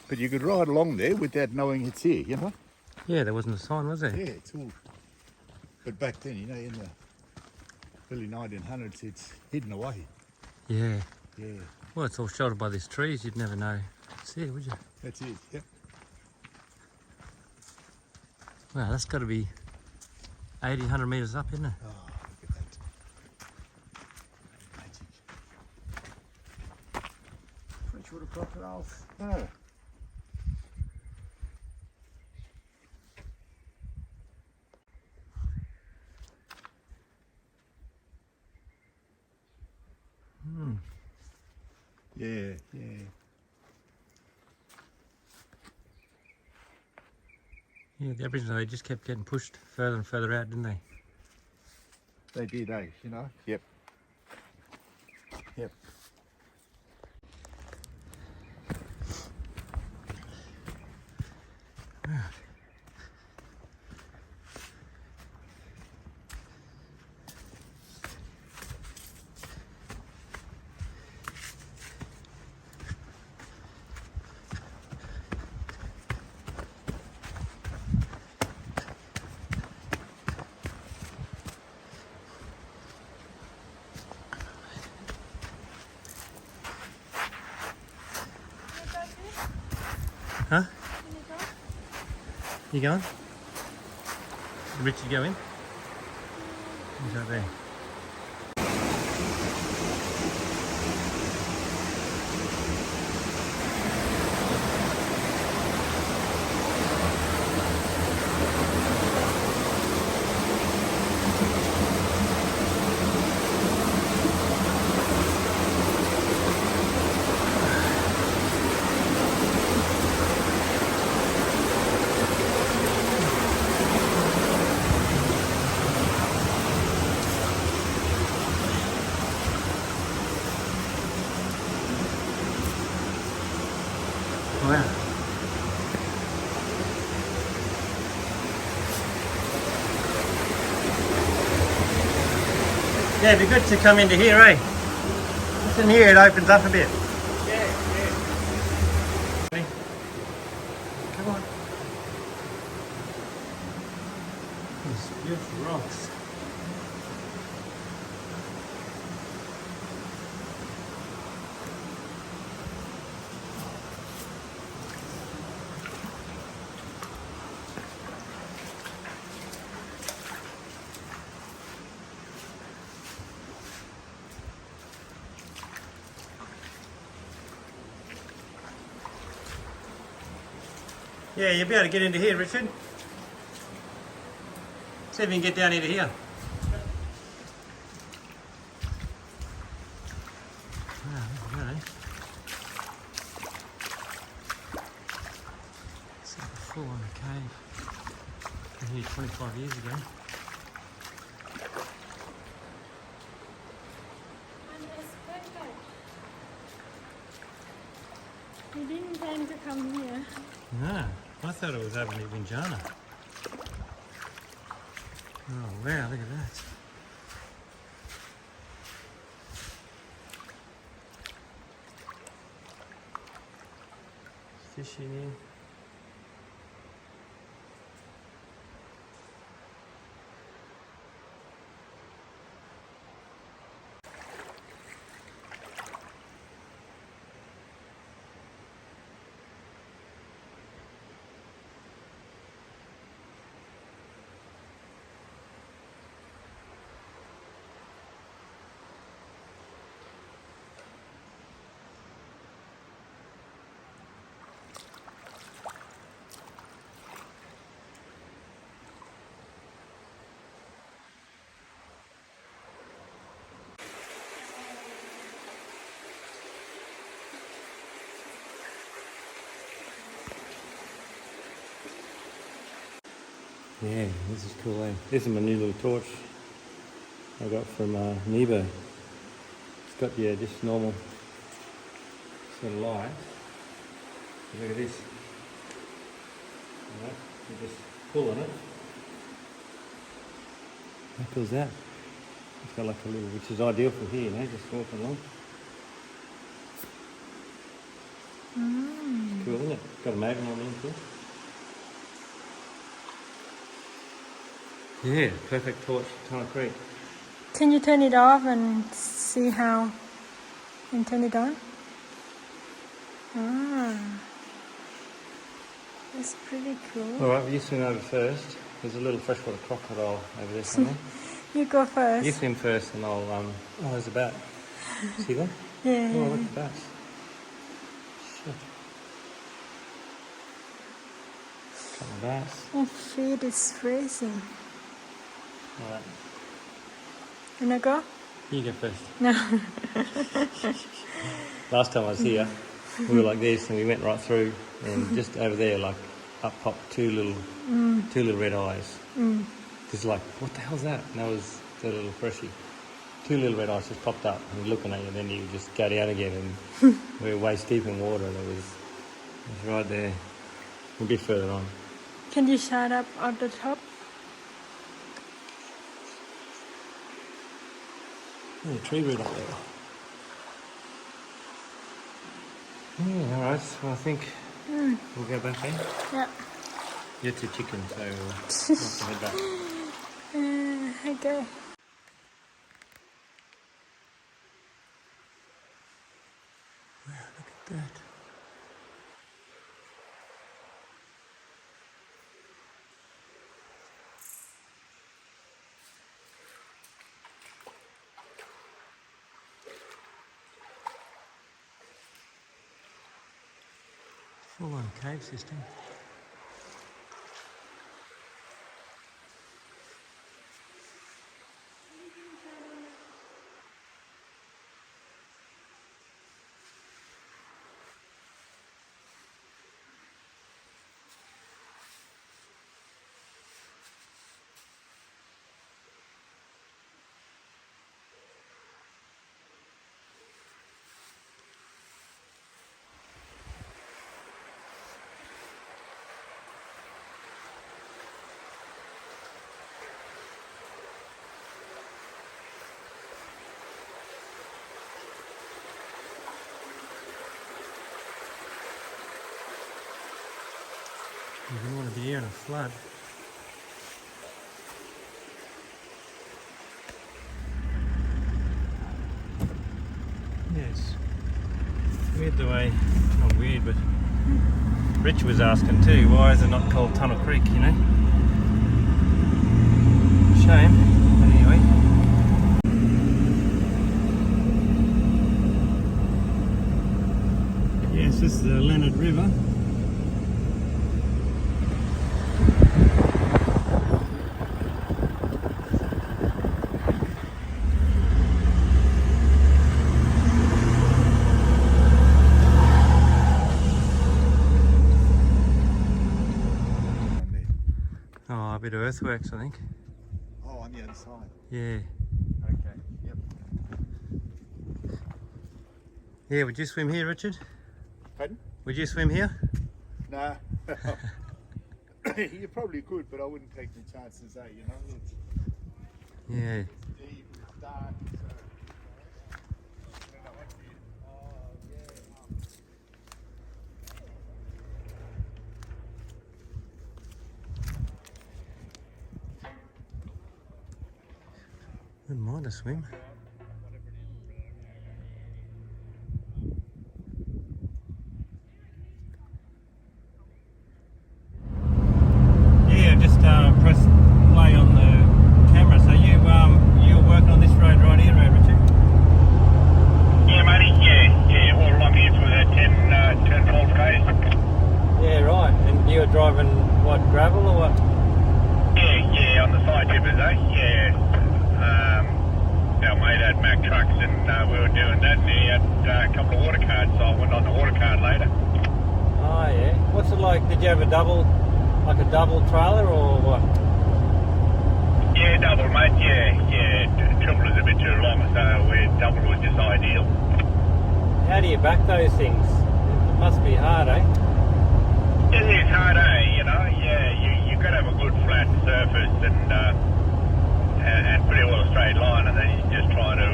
but you could ride along there without knowing it's here, you know. Yeah, there wasn't a sign, was there? Yeah, it's all. But back then, you know, in the early 1900s, it's hidden away. Yeah. Yeah, Well, it's all sheltered by these trees. You'd never know it's here, would you? that's it. Yep. Wow, that's got to be 80, 100 metres up, isn't it? Oh, look at that. Magic. Freshwater crocodiles. No. Yeah, yeah. Yeah, the Aboriginals, they just kept getting pushed further and further out, didn't they? They did, eh? You know? Yep. Yep. Huh? You going? Richard, go in? He's out there. Yeah, it'd be good to come into here, eh? It's in here, it opens up a bit. Yeah. Come on. These beautiful rocks. Yeah, you'll be able to get into here, Richard. See if you can get down into here. Ah, look at that, eh? It's like a full-on cave. Been here 25 years ago. We didn't plan to come here. No, I thought it was over near Winjana. Oh wow, look at that. Fishing in. Yeah, this is cool, eh? This is my new little torch I got from Nebo. It's got, yeah, just normal sort of light. Look at this. Alright, you just pull on it. How cool is that? It's got like a little, which is ideal for here, you know, just walking along. It's cool, isn't it? Got a magnet on the end too. Yeah, perfect torch, Tunnel Creek. Can you turn it off and see how? And turn it on? Ah, that's pretty cool. Alright, you swim over first. There's a little freshwater crocodile over there somewhere. You go first. You swim first and I'll, oh, there's a bat. See that? Yeah. Oh, look at that. Shit. Couple of bats. My feet is freezing. Alright, Can I go? you go first. No. Last time I was here, we were like this and we went right through and just over there, like, up popped two little red eyes. Because like, what the hell's that? And that was the little freshie. Two little red eyes just popped up and looking at you, and then you just go down again and we were waist deep in water and it was right there. A bit further on. Can you shut up at the top? Yeah, tree root up there. Yeah, alright, well I think we'll go back in. Yeah. You're too chicken, so we'll have to head back. Okay. Wow, look at that. Full-on cave system. You don't want to be here in a flood. Yes. Weird the way, not weird, but Rich was asking too, why is it not called Tunnel Creek, you know? Shame, but anyway. Yes, this is the Leonard River. Oh, a bit of earthworks, I think. Oh, on the other side. Yeah. Okay, yep. Yeah, would you swim here, Richard? Pardon? Would you swim here? Nah. You probably could, but I wouldn't take the chances, you know? It's Yeah. deep, it's dark, so... I don't know what to do. Oh, yeah. Wouldn't mind a swim. Yeah, just press play on the camera. So you were working on this road right here, right, Richard? Yeah, matey, yeah, all along here for that 10, 12 k's. Yeah, right. And you were driving what, gravel or what? Yeah, on the side tippers, yeah. Our mate had Mack trucks and we were doing that and he had a couple of water cards, so I went on the water card later. Oh yeah. What's it like? Did you have a double trailer or what? Yeah, double, mate, yeah. Triple is a bit too long, so double was just ideal. How do you back those things? It must be hard, eh? It is hard, you know, yeah, you've got to have a good flat surface and pretty well a straight line, and then you're just trying to,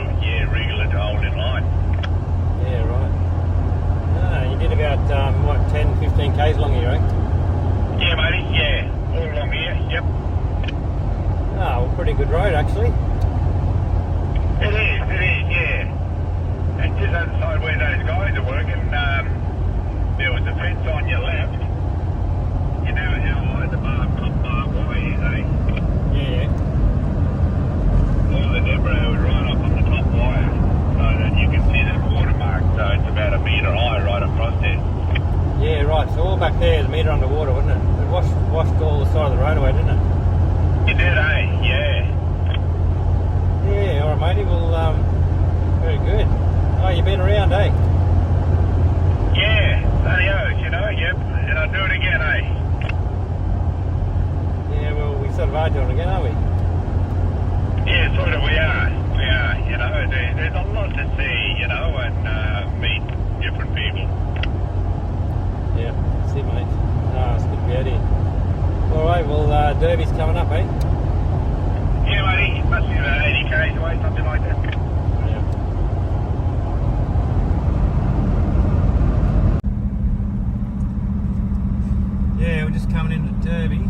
wriggle it to hold in line. Yeah, right. No, you did about, 10, 15 k's along here, right? Yeah, matey, yeah, all along here, yep. Oh, well, pretty good road, actually. It is, yeah. And just outside where those guys are working, there was a fence on your left. You know how high the top wire is, eh? Yeah. All the debris was right up on the top wire, so that you can see that watermark, so it's about a metre high right across there. Yeah, right. So all back there is a metre underwater, wasn't it? It washed all the side of the roadway, didn't it? It did, eh? Yeah. Yeah, alright matey, well, very good. Oh, you've been around, eh? Yeah, adios, you know, yep. And I'll do it again, eh? Yeah, well, we sort of are doing it again, aren't we? Yeah, sort of, we are, you know, there's a lot to see, you know, and meet different people. Yeah, see mate. No, it's good to be out here. Alright, well, Derby's coming up, eh? Yeah, matey, must be about 80 k's away, something like that. Yeah. Yeah, we're just coming into Derby.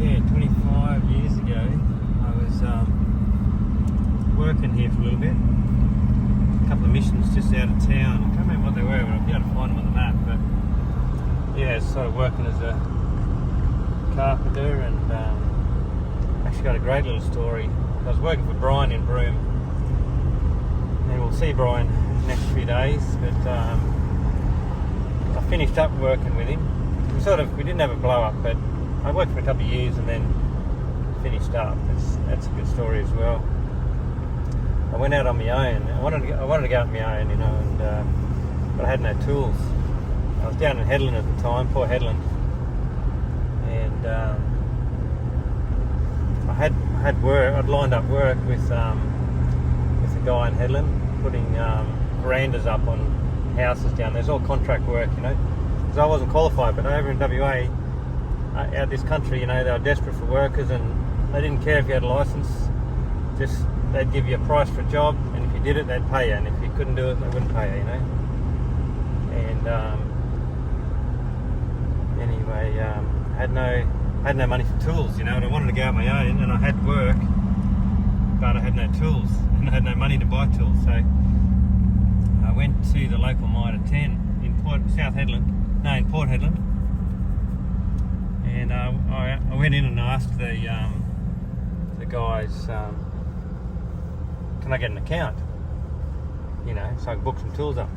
And, 25 years ago, I was working here for a little bit. A couple of missions just out of town. I can't remember what they were, but I'll be able to find them on the map. But yeah, sort of working as a carpenter, and actually got a great little story. I was working for Brian in Broome, and we'll see Brian next few days. But I finished up working with him. We didn't have a blow up, but I worked for a couple of years and then finished up. That's a good story as well. I went out on my own. I wanted to go out on my own, you know, and but I had no tools. I was down in Headland at the time, Port Headland, and I had work. I'd lined up work with a guy in Headland, putting verandas up on houses down there. It's all contract work, you know, because I wasn't qualified. But over in WA, out this country, you know, they were desperate for workers, and they didn't care if you had a license. Just they'd give you a price for a job, and if you did it, they'd pay you, and if you couldn't do it, they wouldn't pay you, you know. and anyway, had no money for tools, you know, and I wanted to go out my own, and I had work, but I had no tools, and I had no money to buy tools, so I went to the local mine at 10 in Port Hedland, and I went in and asked the guys, can I get an account? You know, so I could book some tools up.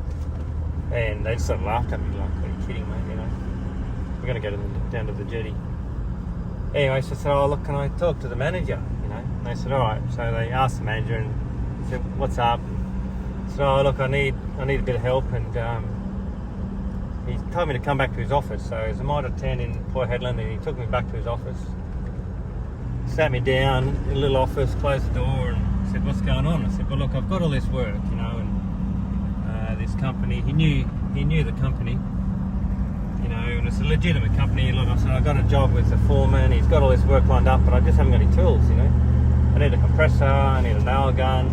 And they just sort of laughed at me like, are you kidding, mate? You know, we're going to go down to the jetty. Anyway, so I said, oh, look, can I talk to the manager? You know, and they said, all right. So they asked the manager and said, what's up? I said, oh, look, I need a bit of help. And he told me to come back to his office. So it was a mine at 10 in Port Hedland, and he took me back to his office. Sat me down in a little office, closed the door, and said, what's going on? I said, well, look, I've got all this work, you know, and this company, he knew the company, you know, and it's a legitimate company. Look, I said, I got a job with the foreman, he's got all this work lined up, but I just haven't got any tools, you know. I need a compressor, I need a nail gun,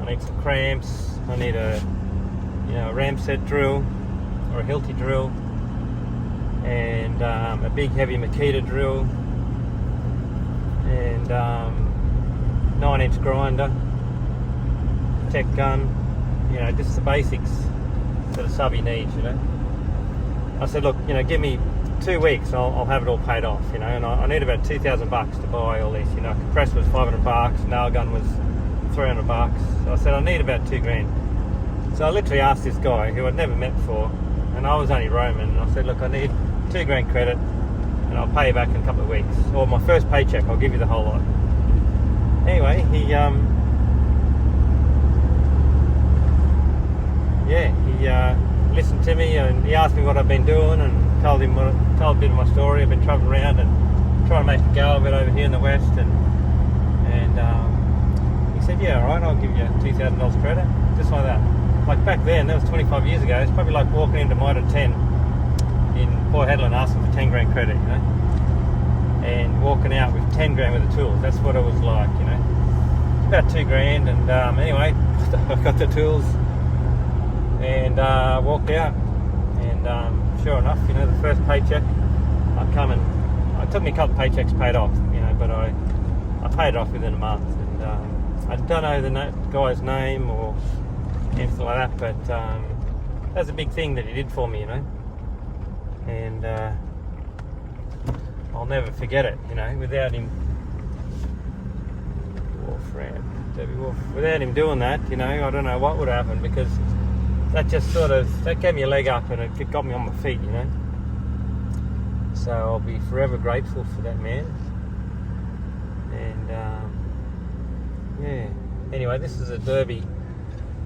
I need some cramps, I need a ramset drill, or a Hilti drill, and a big heavy Makita drill, and 9-inch grinder, tech gun, you know, just the basics that a subby needs, you know. I said, look, you know, give me 2 weeks, I'll have it all paid off, you know, and I need about $2,000 to buy all this, you know. Compressor was $500, nail gun was $300. So I said, I need about $2,000. So I literally asked this guy who I'd never met before, and I was only Roman, and I said, look, I need $2,000 credit, and I'll pay you back in a couple of weeks, or my first paycheck, I'll give you the whole lot. Anyway, he listened to me, and he asked me what I've been doing, and told a bit of my story. I've been travelling around and trying to make a go of it over here in the West, and he said, yeah, all right, I'll give you $2,000 credit, just like that. Like back then, that was 25 years ago, it's probably like walking into mine at 10 in Port Hedland asking for $10,000 credit, you know, and walking out with $10,000 worth of tools. That's what it was like, you know. It's about $2,000, and anyway, I got the tools and walked out, and sure enough, you know, the first paycheck, it took me a couple of paychecks paid off, you know, but I paid it off within a month, and I don't know the guy's name or anything like that, but that's a big thing that he did for me, you know, and I'll never forget it, you know, without him. Without him doing that, you know, I don't know what would happen, because that just that gave me a leg up, and it got me on my feet, you know. So I'll be forever grateful for that man. And yeah. Anyway, this is a Derby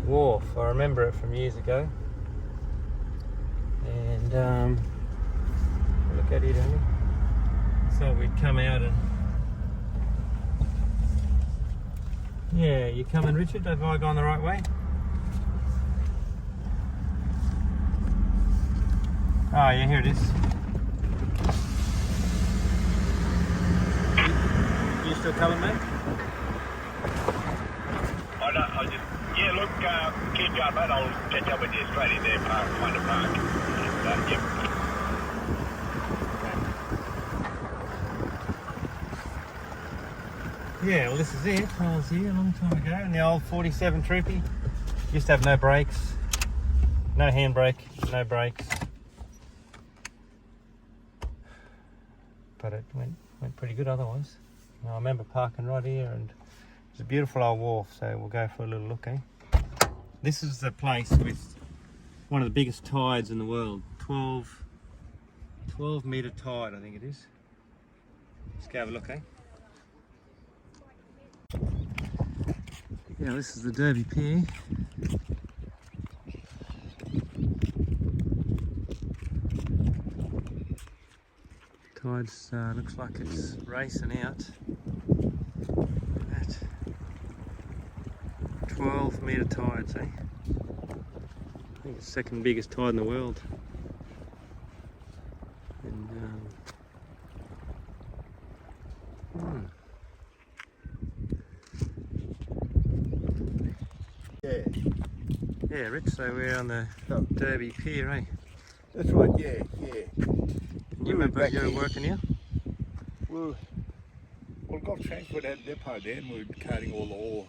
wharf. I remember it from years ago. And look at it, don't you? So we'd come out and. Yeah, you coming, Richard? Have I gone the right way? Oh yeah, here it is. You still coming, mate? Yeah, look, keep going, mate. I'll catch up with you straight in there, find a park. And, yep. Yeah, well, this is it. I was here a long time ago, and the old 47 Troopy. Used to have no brakes, no handbrake, no brakes. But it went pretty good otherwise. I remember parking right here, and it's a beautiful old wharf, so we'll go for a little look, eh? This is the place with one of the biggest tides in the world. 12 metre tide, I think it is. Let's go have a look, eh? Yeah, this is the Derby Pier. Tides looks like it's racing out. Look at that. 12 metre tides, eh? I think it's the second biggest tide in the world. And Yeah, Rich, so we're on the Oh. Derby Pier, eh? That's right, yeah. Can you were remember back you were here. working here? Well, got transport out of the depot there and we were carting all the ore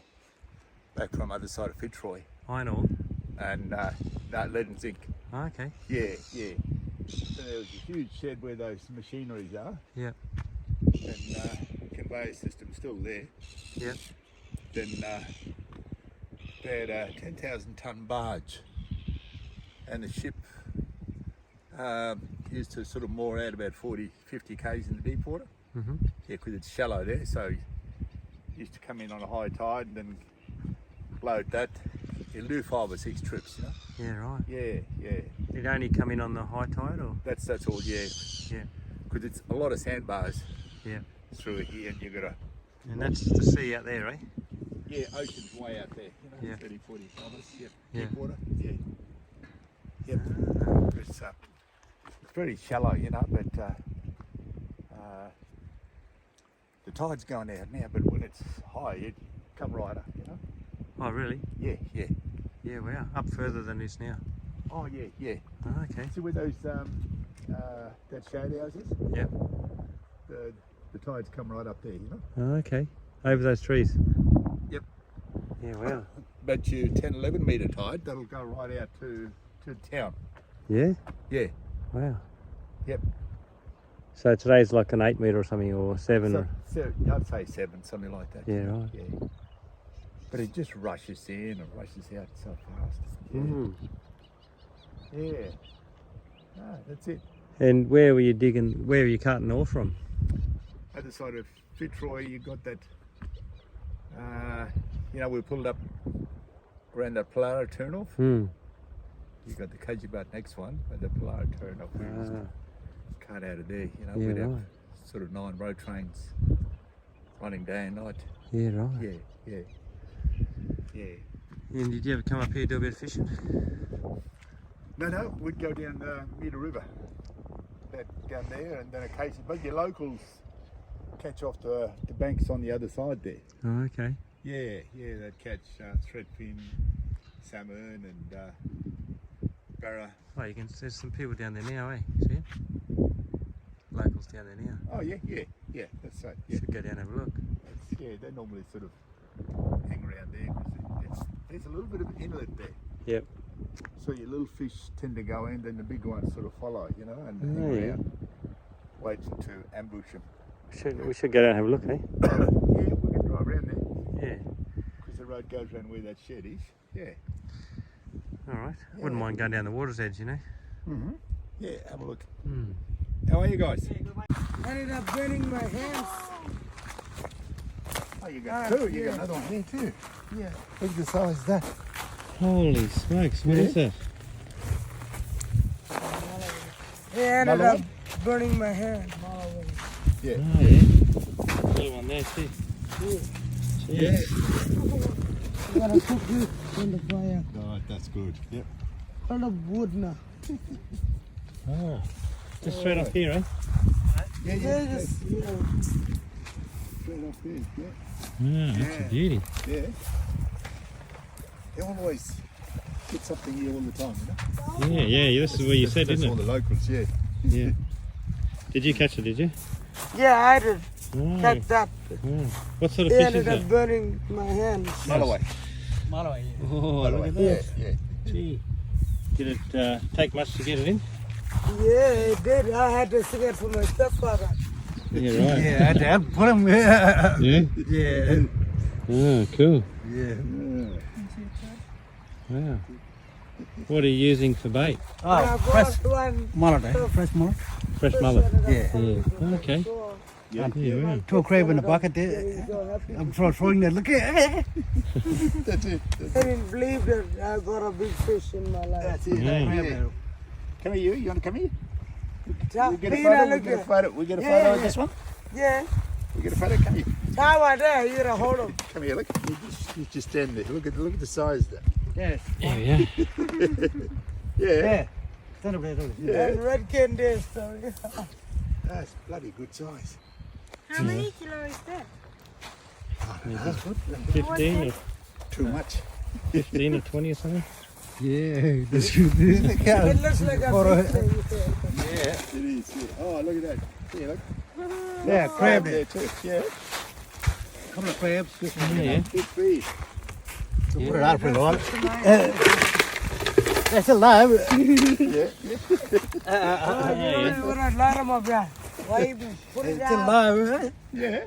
back from the other side of Fitzroy. Iron ore. And that lead and zinc. Oh, okay. Yeah. So there was a huge shed where those machineries are. Yeah. And conveyor system still there. Yeah. Then they had a 10,000 tonne barge, and the ship used to sort of moor out about 40-50 k's in the deep water. Mm-hmm. Yeah, because it's shallow there, so it used to come in on a high tide and then load that. It'll do 5 or 6 trips, you know. Yeah, right. Yeah. Did it only come in on the high tide, or? That's all. Yeah. Yeah. Because it's a lot of sandbars. Yeah. Through here, and you gotta. And that's the sea out there, eh? Yeah, ocean's way out there. You know, Yeah. 30-40 kilometres. Yep. Yeah. Deep water. Yeah. Yep. It's very shallow, you know, but the tide's going out now. But when it's high, it come right up, you know. Oh, really? Yeah. Yeah, wow. Up further than it is now. Oh yeah. Oh, okay. See where those that shade house is? Yeah. The tides come right up there, you know. Oh, okay. Over those trees. Yep. Yeah, wow. Bet you 10-11 metre tide, that'll go right out to town. Yeah? Yeah. Wow. Yep. So today's like an 8 metre or something, or 7 or... So I'd say 7, something like that. Yeah, right. Yeah. But it just rushes in and rushes out so fast. Yeah. Mm. Yeah. That's it. And where were you digging, where were you cutting ore from? Other side of Fitzroy, you got that, we pulled up around that Pilar turn-off. Hmm. You got the Kajibat next one, but the Pilar turn-off was cut out of there, you know, Yeah, we'd have right. sort of 9 road trains running day and night. Yeah, right. Yeah. And did you ever come up here to do a bit of fishing? No, we'd go down near the river, down there, and then occasionally, but your locals catch off the banks on the other side there. Oh, okay. Yeah, they'd catch threadfin, salmon, and barra. Oh, there's some people down there now, eh? See it? Locals down there now. Oh yeah, that's right. Yeah, Should go down and have a look. they normally sort of hang around there because there's a little bit of an inlet there. Yep. So your little fish tend to go in, then the big ones sort of follow, you know, and Oh, hang yeah. around, waiting to ambush them. We should go down and have a look, eh? Yeah, we can drive around there Yeah. because the road goes around where that shed is. Yeah. Alright. Wouldn't mind going down the water's edge, you know? Mm-hmm. Yeah, have a look. Hmm. How are you guys? I ended up burning my hands. Oh, you got two. You got another one there too. Yeah. Look at the size of that. Holy smokes, what is that? I ended Another up one? burning my hand. Yeah. Oh, yeah. Little one there, too. Yeah. I'm gonna cook this on the fire. Oh, that's good. Yep. A lot of wood now. Oh. Just straight up here, eh? Yeah, Yeah, just, straight up there. Yeah. Yeah, that's a beauty. Yeah. They always get something here all the time, you know. Yeah, this is where you said, That's isn't all it? the locals, yeah. Yeah. Did you catch it, did you? Yeah, I did. Oh. Cut that. Oh. What sort of It fish is ended up that? burning my hand. Malaway. Oh, look at that. Yeah. Gee. Did it take much to get it in? Yeah, it did. I had to sing it for my stepfather. Yeah, right. Yeah, I had to help put them. Yeah. Yeah? Yeah. Oh, cool. Yeah. Wow. What are you using for bait? I bought one. Fresh mullet. Fresh mullet. Yeah. Yeah. Okay. Yeah. Yeah, wow. Two crab in a bucket there. I'm throwing that. Look at That's it. I didn't believe that I got a big fish in my life. That's it. Yeah. Yeah. Come here, you want to come here? Cha- We get a Pina, photo. We look get a at- photo. We get a Yeah, photo yeah, of this one. Yeah. We get a photo. Come here. Tawa there, you're a hold of. Come here. Look. You just stand there. Look at the size there. Yes. Yeah. Yeah. Yeah. Stand up there. Yeah. And red cane there, so yeah. That's bloody good size. How many kilos is that? That's good. 15 or, Too much. 15 or 20 or something? Yeah, that's good. Look how It looks like a photo- fish thing. Yeah, it is. Yeah. Oh, look at that. Yeah, look. Yeah, crab there there. too. Yeah. Couple of crabs. Yeah. Big fish. Put it out for a while. That's alive. Yeah. Light 'em up, yeah. Why even put it It's out? alive, right? Yeah.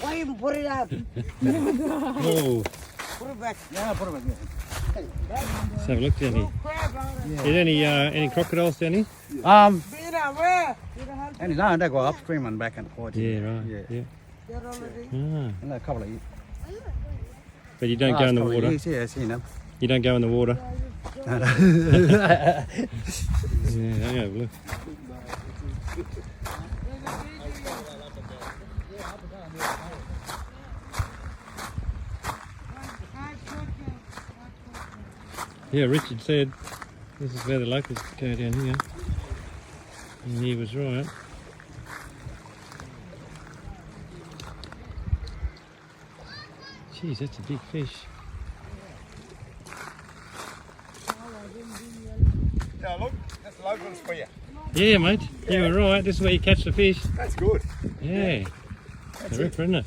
Why even put it out? Oh, Put it back. Yeah, put it back there. let's have a look down here. Crab on it. Is there any crocodiles down here? Beat out where? You don't have to And now they go upstream and back and forth. Yeah, right. Yeah. Yeah. get already. Ah, And a couple of years. but you don't go in the Couple of water. years, yeah, I seen them. You don't go in the water. Yeah, hang over, look. Yeah, Richard said this is where the locals go down here. And he was right. Jeez, that's a big fish. Yeah, look. That's locals for you. Yeah, mate, you were right. This is where you catch the fish. That's good. Yeah. It's a ripper, isn't it?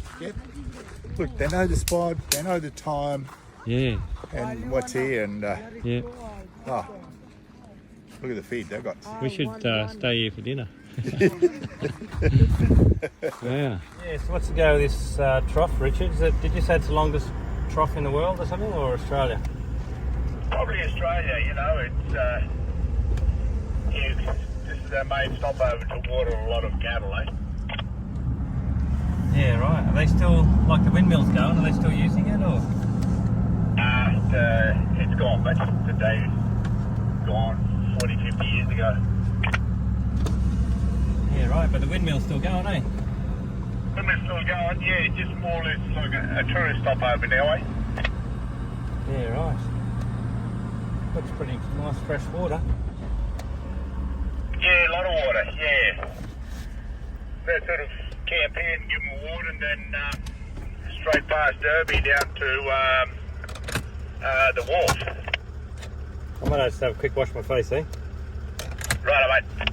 Look, they know the spot. They know the time Yeah, and what's here. And yeah. oh, look at the feed they got. We should stay here for dinner. Wow. Yeah, so what's the go with this trough, Richard? Did you say it's the longest trough in the world or something, or Australia? Probably Australia, you know, it's this is their main stopover to water a lot of cattle, eh? Yeah, right. Are they still, like the windmills going, are they still using it, or? It's gone, but the day gone 40, 50 years ago. Yeah, right, but the windmill's still going, eh? When it's still going, yeah, just more or less like a tourist stopover now, eh? Yeah, right. Looks pretty nice fresh water. Yeah, a lot of water, yeah. They sort of camp here and give them a water and then straight past Derby down to the wharf. I might just have a quick wash my face, eh? Right, mate.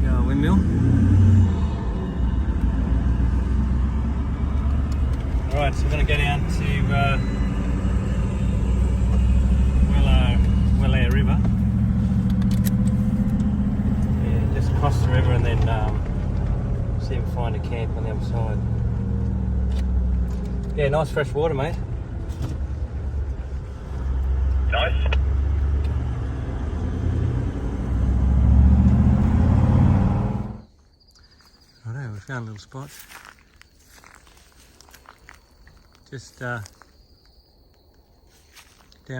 Go windmill. Alright, so we're going to go down to Willow River. Yeah, just cross the river and then see if we can find a camp on the other side. Yeah, nice fresh water, mate. Nice. Righto, we found a little spot. Just down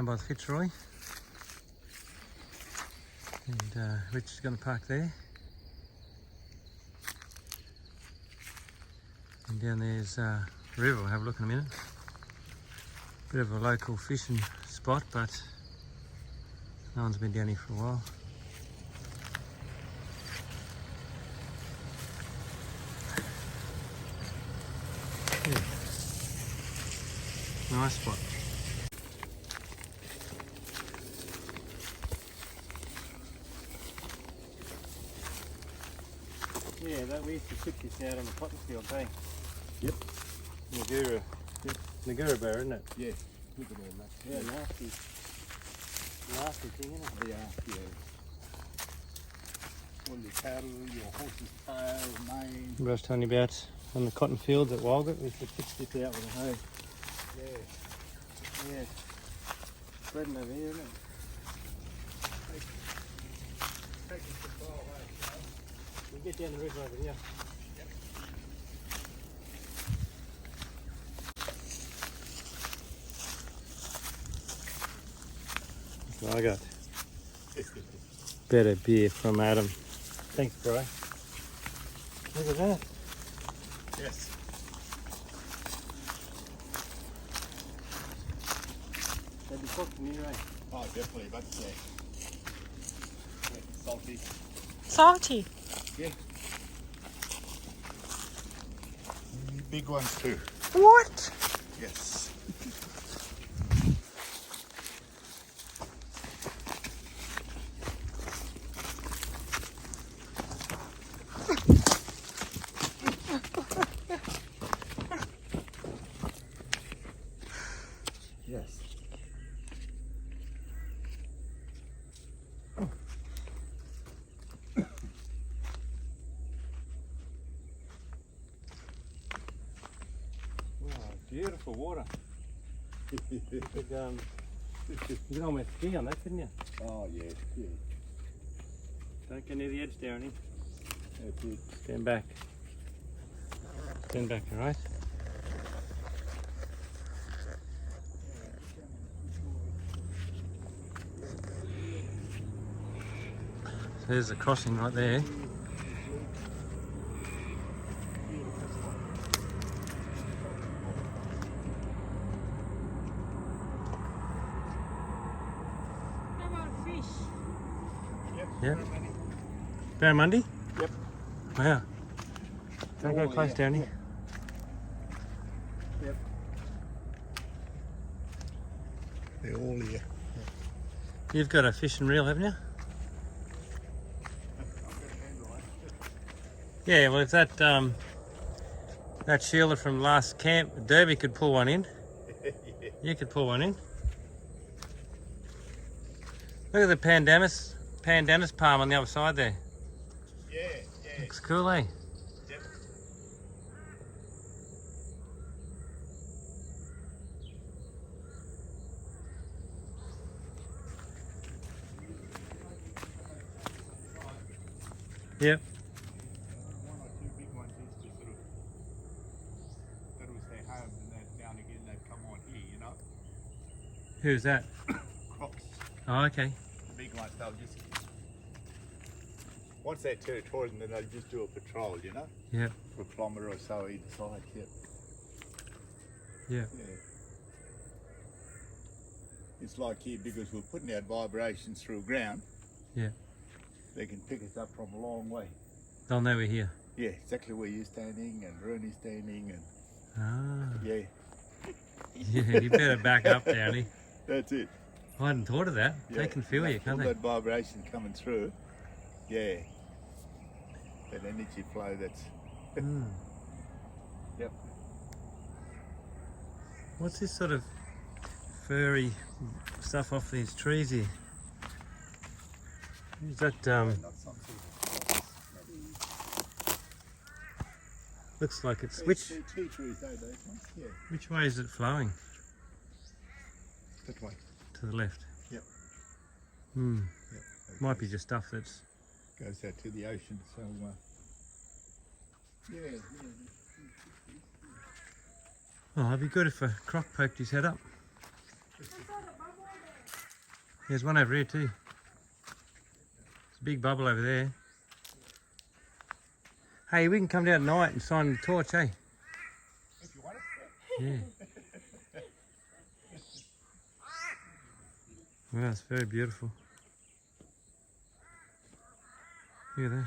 by the Fitzroy. And Rich is going to park there. And down there's river, we'll have a look in a minute. Bit of a local fishing spot, but no one's been down here for a while. Yeah. Nice spot. Yeah, that we used to pick this out on the cotton field, eh? Yep. Nagura bear, isn't it? Yeah. Look at all that. Yeah, nasty. Nasty thing, isn't it? They are, yeah. All your cattle, your horse's tail, mane. I was telling you about on the cotton fields at Walgett, we used to pick this out with a hoe. Yeah. Yeah. Spreading over here, isn't it? We'll get down the river over here. That's what I got. Better beer from Adam. Thanks, bro. Look at that. Yes. They'd be cooked in here, eh? Oh, definitely, but yeah. Salty. Salty. Yeah. Big ones too. What? Yes. Yes. Beautiful water. You could almost ski on that, couldn't you? Oh yeah, yeah. Don't get near the edge, Darren. That's it. Stand back. Stand back, alright? There's the crossing right there. How about fish? Yep. Barramundi? Yep. Wow. Don't go Oh, close, yeah. Downey. Yep. They're all here. You've got a fishing reel, haven't you? Yeah, well if that that Sheila from last camp, Derby could pull one in. You could pull one in. Look at the pandanus palm on the other side there. Yeah, yeah. Looks cool, eh? Yep. Yep. One or two big ones used to sort of, that was their home, and then now and again they'd come on here, you know. Who's that? Crocs, Oh, okay. the big ones, they'll just, once they're territorial, then they'll just do a patrol, you know, Yep. for a kilometre or so either side, yep. Yep. Yeah. It's like here, because we're putting out vibrations through ground. Yeah. They can pick us up from a long way. They'll know we're here. Yeah, exactly where you're standing and Rooney's standing, and Ah. yeah, Yeah, you better back up, Downey. that's it. I hadn't thought of that. Yeah. They can feel you, can't All they? that vibration coming through. Yeah. That energy flow, that's... Mm. Yep. What's this sort of furry stuff off these trees here? Is that Not some sort of... looks like it's Tea which trees, though, those ones? Yeah. which way is it flowing? That way. To the left. Yep. Hmm. Yep. Might be just stuff that's Goes out to the ocean, so... yeah. oh, it'd be good if a croc poked his head up. There's one over here too. There's a big bubble over there. Hey, we can come down at night and sign the torch, eh? If you want it. Yeah. Wow, it's very beautiful. Look at that.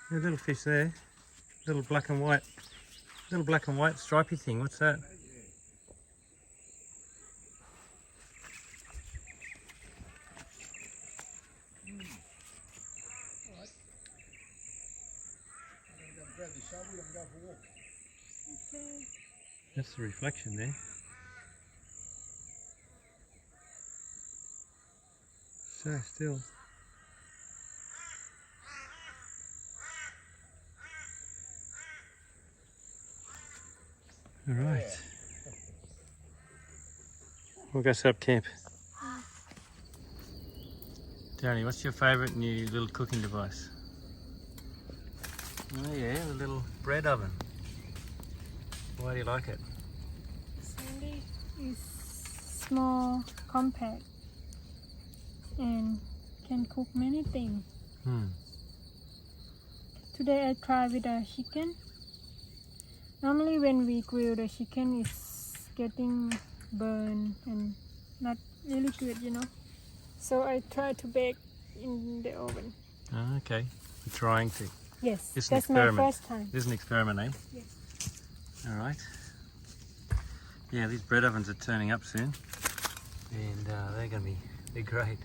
There's a little fish there. Little black and white stripy thing. What's that? Grab the shovel and go for a walk. That's the reflection there. So still. All right. We'll go set up camp. Downey, what's your favourite new little cooking device? Oh yeah, the little bread oven. Why do you like it? Sandy is small, compact, and can cook many things. Hmm. Today I tried with a chicken. Normally when we grill the chicken, it's getting burned and not really good, you know. So I try to bake in the oven. Oh, okay. You're trying to. Yes, It's an that's my experiment. first time. This is an experiment, eh? Yes. All right. Yeah, these bread ovens are turning up soon, and they're going to be great.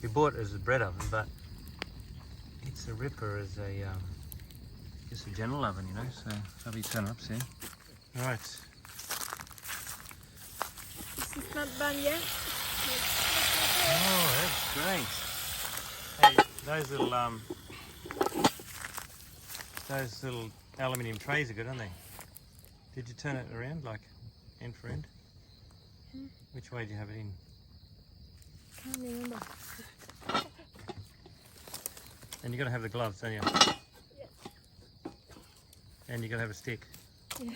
We bought it as a bread oven, but it's a ripper as a just a general oven, you know. So they'll be turning up soon. All right. This is not done yet. Oh, that's great. Hey, those little aluminium trays are good, aren't they? Did you turn it around, like end for end? Which way do you have it in? Can't remember. And you got to have the gloves, don't you? Yes. And you got to have a stick. Yeah.